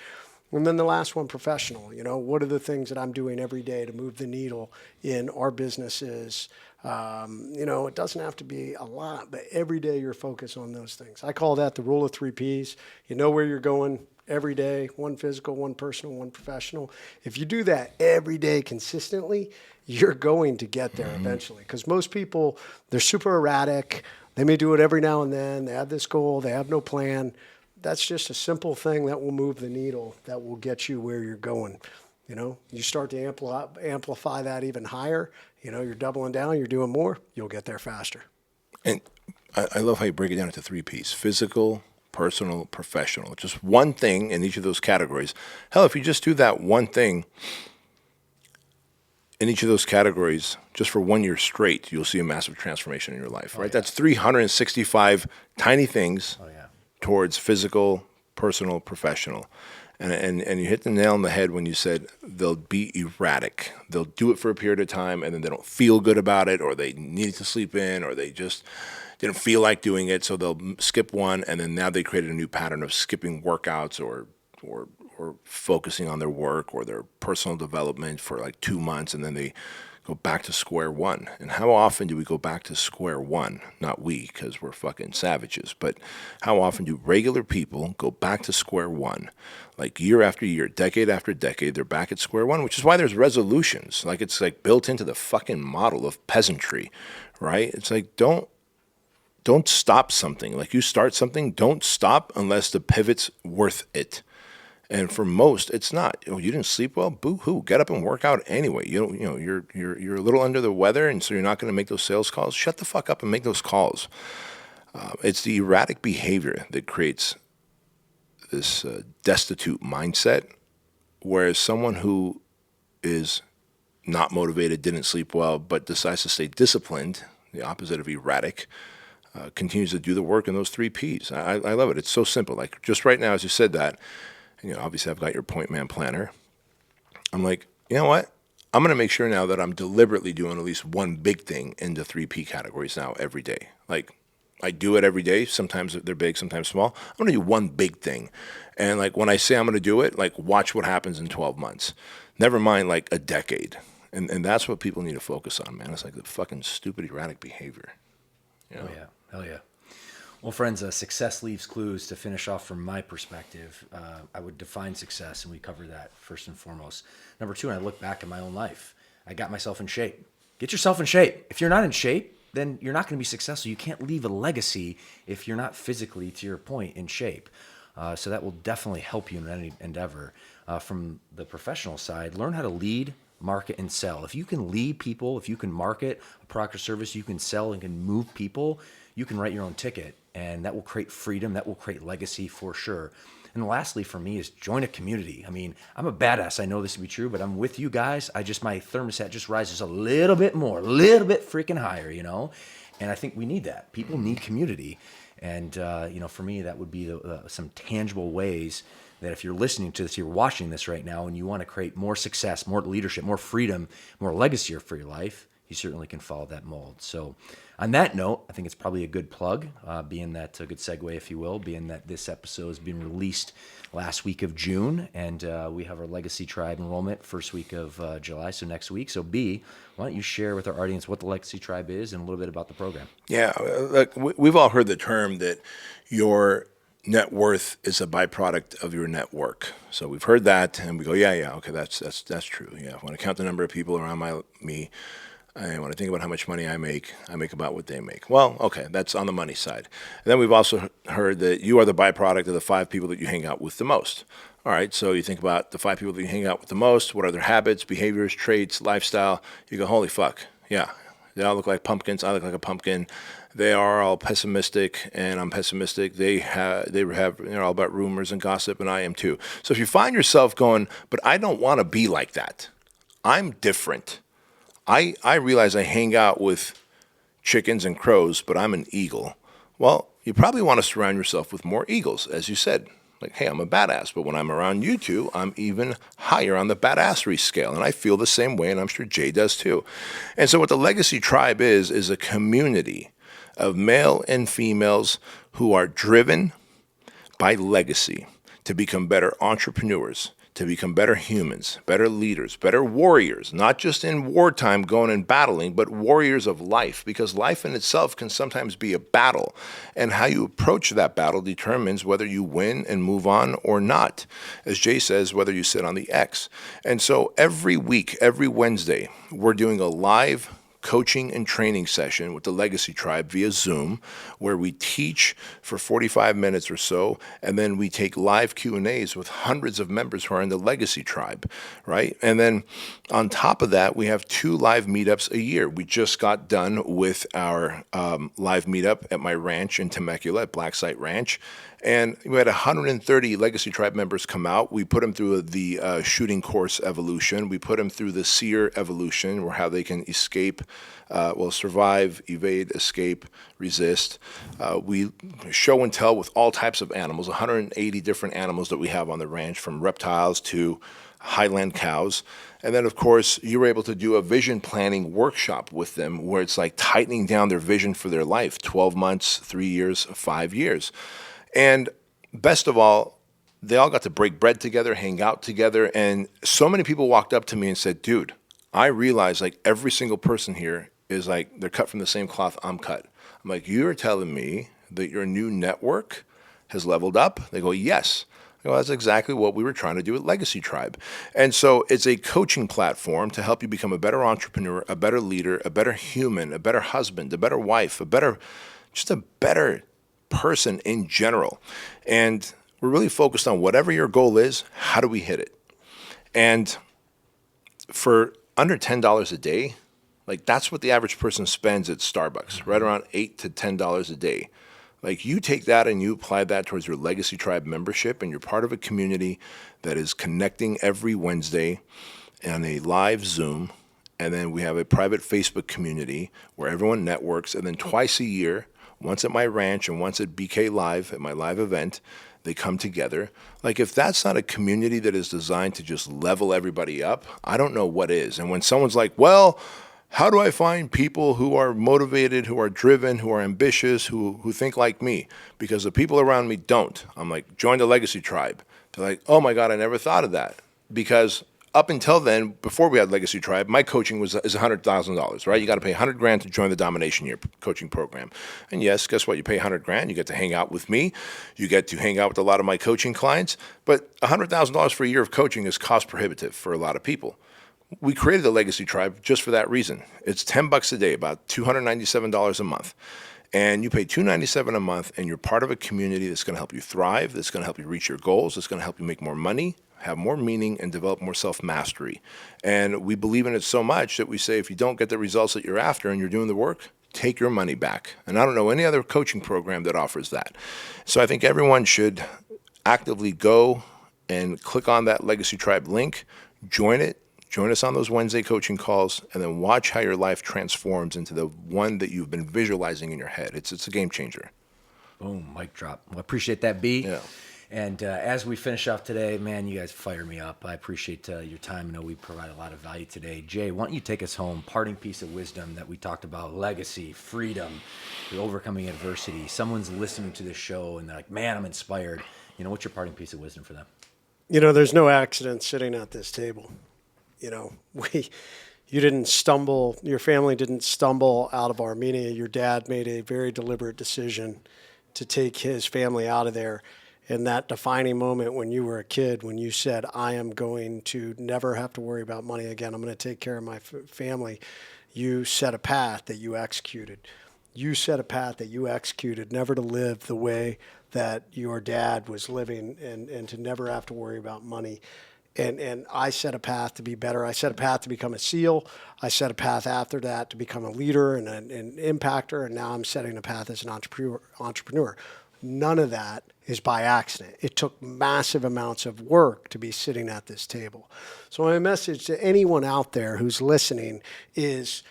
And then the last one, professional. What are the things that I'm doing every day to move the needle in our businesses? It doesn't have to be a lot, but every day you're focused on those things. I call that the rule of 3 Ps. You know where you're going every day, one physical, one personal, one professional. If you do that every day consistently, you're going to get there eventually. Because most people, they're super erratic. They may do it every now and then. They have this goal. They have no plan. That's just a simple thing that will move the needle, that will get you where you're going. You start to amplify that even higher. You're doubling down, you're doing more, you'll get there faster. And I love how you break it down into 3 Ps: physical, personal, professional. Just one thing in each of those categories. Hell, if you just do that one thing in each of those categories just for 1 year straight, you'll see a massive transformation in your life, right? Yeah. That's 365 tiny things towards physical, personal, professional. And you hit the nail on the head when you said they'll be erratic. They'll do it for a period of time, and then they don't feel good about it, or they need to sleep in, or they just didn't feel like doing it, so they'll skip one, and then now they created a new pattern of skipping workouts or focusing on their work or their personal development for like 2 months, and then they go back to square one. And how often do we go back to square one? Not we, because we're fucking savages, but how often do regular people go back to square one? Like year after year, decade after decade, they're back at square one, which is why there's resolutions. Like it's like built into the fucking model of peasantry, right? It's like don't stop something. Like you start something, don't stop unless the pivot's worth it. And for most, it's not. Oh, you didn't sleep well? Boo-hoo. Get up and work out anyway. You're a little under the weather, and so you're not going to make those sales calls. Shut the fuck up and make those calls. It's the erratic behavior that creates this destitute mindset, whereas someone who is not motivated, didn't sleep well, but decides to stay disciplined, the opposite of erratic, continues to do the work in those 3 Ps. I love it. It's so simple. Like just right now, as you said that, obviously I've got your point man planner. I'm like, you know what? I'm going to make sure now that I'm deliberately doing at least one big thing in the 3 P categories now every day. Like I do it every day. Sometimes they're big, sometimes small. I'm going to do one big thing. And like when I say I'm going to do it, like watch what happens in 12 months. Never mind like a decade. And that's what people need to focus on, man. It's like the fucking stupid erratic behavior. Oh yeah. Hell yeah. Well, friends, success leaves clues. To finish off from my perspective, I would define success, and we cover that first and foremost. Number 2, and I look back at my own life, I got myself in shape. Get yourself in shape. If you're not in shape, then you're not going to be successful. You can't leave a legacy if you're not physically, to your point, in shape. So that will definitely help you in any endeavor. From the professional side, learn how to lead, market, and sell. If you can lead people, if you can market a product or service, you can sell and can move people, you can write your own ticket, and that will create freedom. That will create legacy for sure. And lastly, for me, is join a community. I mean, I'm a badass. I know this to be true, but I'm with you guys. My thermostat just rises a little bit more, a little bit freaking higher, And I think we need that. People need community. And, for me, that would be some tangible ways that if you're listening to this, you're watching this right now, and you want to create more success, more leadership, more freedom, more legacy for your life, you certainly can follow that mold. So on that note, I think it's probably a good plug, being that a good segue, if you will, being that this episode has been released last week of June, and we have our Legacy Tribe enrollment first week of July, so next week. So B, why don't you share with our audience what the Legacy Tribe is and a little bit about the program? Yeah, look, we've all heard the term that your net worth is a byproduct of your network. So we've heard that, and we go, yeah, okay, that's true. Yeah, when I count the number of people around me, and when I think about how much money I make about what they make. Well, okay, that's on the money side. And then we've also heard that you are the byproduct of the 5 people that you hang out with the most. All right, so you think about the 5 people that you hang out with the most, what are their habits, behaviors, traits, lifestyle. You go, holy fuck, yeah, they all look like pumpkins. I look like a pumpkin. They are all pessimistic, and I'm pessimistic. They're all about rumors and gossip, and I am too. So if you find yourself going, but I don't want to be like that. I'm different. I realize I hang out with chickens and crows, but I'm an eagle. Well, you probably want to surround yourself with more eagles, as you said. Like, hey, I'm a badass, but when I'm around you two, I'm even higher on the badassery scale. And I feel the same way, and I'm sure Jay does too. And so what the Legacy Tribe is a community of male and females who are driven by legacy to become better entrepreneurs, to become better humans, better leaders, better warriors, not just in wartime going and battling, but warriors of life, because life in itself can sometimes be a battle. And how you approach that battle determines whether you win and move on or not. As Jay says, whether you sit on the X. And so every week, every Wednesday, we're doing a live coaching and training session with the Legacy Tribe via Zoom, where we teach for 45 minutes or so, and then we take live Q&As with hundreds of members who are in the Legacy Tribe, right? And then on top of that, we have 2 live meetups a year. We just got done with our live meetup at my ranch in Temecula at Black Site Ranch, and we had 130 Legacy Tribe members come out. We put them through the shooting course evolution. We put them through the SEER evolution, where how they can escape, survive, evade, escape, resist. We show and tell with all types of animals, 180 different animals that we have on the ranch, from reptiles to highland cows. And then, of course, you were able to do a vision planning workshop with them, where it's like tightening down their vision for their life, 12 months, 3 years, 5 years. And best of all, they all got to break bread together, hang out together. And so many people walked up to me and said, dude, I realize like every single person here is like, they're cut from the same cloth I'm cut. I'm like, you're telling me that your new network has leveled up? They go, yes. I go, that's exactly what we were trying to do at Legacy Tribe. And so it's a coaching platform to help you become a better entrepreneur, a better leader, a better human, a better husband, a better wife, just a better person in general. And we're really focused on whatever your goal is, how do we hit it? And for under $10 a day, like that's what the average person spends at Starbucks, right around $8 to $10 a day. Like you take that and you apply that towards your Legacy Tribe membership, and you're part of a community that is connecting every Wednesday on a live Zoom. And then we have a private Facebook community where everyone networks. And then twice a year, once at my ranch and once at BK Live, at my live event, they come together. Like if that's not a community that is designed to just level everybody up, I don't know what is. And when someone's like, well, how do I find people who are motivated, who are driven, who are ambitious, who think like me? Because the people around me don't. I'm like, join the Legacy Tribe. They're like, oh my God, I never thought of that. Because up until then, before we had Legacy Tribe, my coaching is $100,000, right? You got to pay $100,000 to join the Domination Year coaching program. And yes, guess what? You pay $100,000, you get to hang out with me. You get to hang out with a lot of my coaching clients. But $100,000 for a year of coaching is cost prohibitive for a lot of people. We created the Legacy Tribe just for that reason. It's $10 a day, about $297 a month. And you pay $297 a month, and you're part of a community that's going to help you thrive, that's going to help you reach your goals, that's going to help you make more money, have more meaning, and develop more self-mastery. And we believe in it so much that we say if you don't get the results that you're after and you're doing the work, take your money back. And I don't know any other coaching program that offers that. So I think everyone should actively go and click on that Legacy Tribe link, join it, join us on those Wednesday coaching calls, and then watch how your life transforms into the one that you've been visualizing in your head. It's a game changer. Boom, mic drop. Well, I appreciate that, B. Yeah. And as we finish off today, man, you guys fire me up. I appreciate your time. I know we provide a lot of value today. Jay, why don't you take us home? Parting piece of wisdom that we talked about: legacy, freedom, overcoming adversity. Someone's listening to this show and they're like, man, I'm inspired. What's your parting piece of wisdom for them? There's no accident sitting at this table. You didn't stumble, your family didn't stumble out of Armenia. Your dad made a very deliberate decision to take his family out of there. And that defining moment when you were a kid, when you said, I am going to never have to worry about money again, I'm going to take care of my family, you set a path that you executed. You set a path that you executed, never to live the way that your dad was living and to never have to worry about money. And I set a path to be better. I set a path to become a SEAL. I set a path after that to become a leader and an impactor. And now I'm setting a path as an entrepreneur. None of that is by accident. It took massive amounts of work to be sitting at this table. So my message to anyone out there who's listening is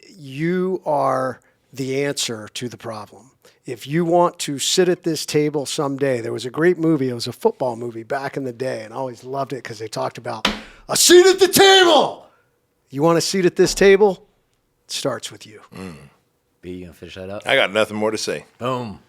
you are the answer to the problem. If you want to sit at this table someday, there was a great movie. It was a football movie back in the day, and I always loved it because they talked about a seat at the table. You want a seat at this table? It starts with you. B, you gonna finish that up? I got nothing more to say. Boom.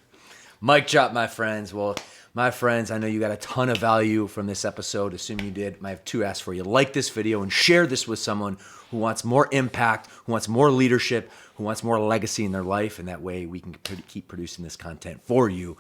Mic drop, my friends. Well, my friends, I know you got a ton of value from this episode. Assuming you did, I have two asks for you. Like this video and share this with someone who wants more impact, who wants more leadership, who wants more legacy in their life. And that way we can keep producing this content for you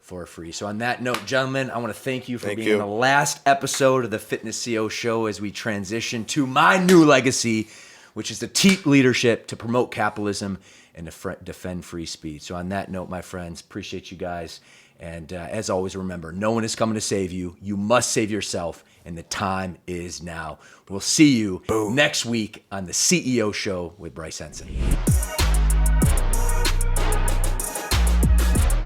for free. So on that note, gentlemen, I want to thank you for being on the last episode of the Fitness CEO Show as we transition to my new legacy, which is to teach leadership, to promote capitalism, and to defend free speech. So on that note, my friends, appreciate you guys. And as always, remember, no one is coming to save you. You must save yourself, and the time is now. We'll see you next week on the CEO Show with Bryce Henson.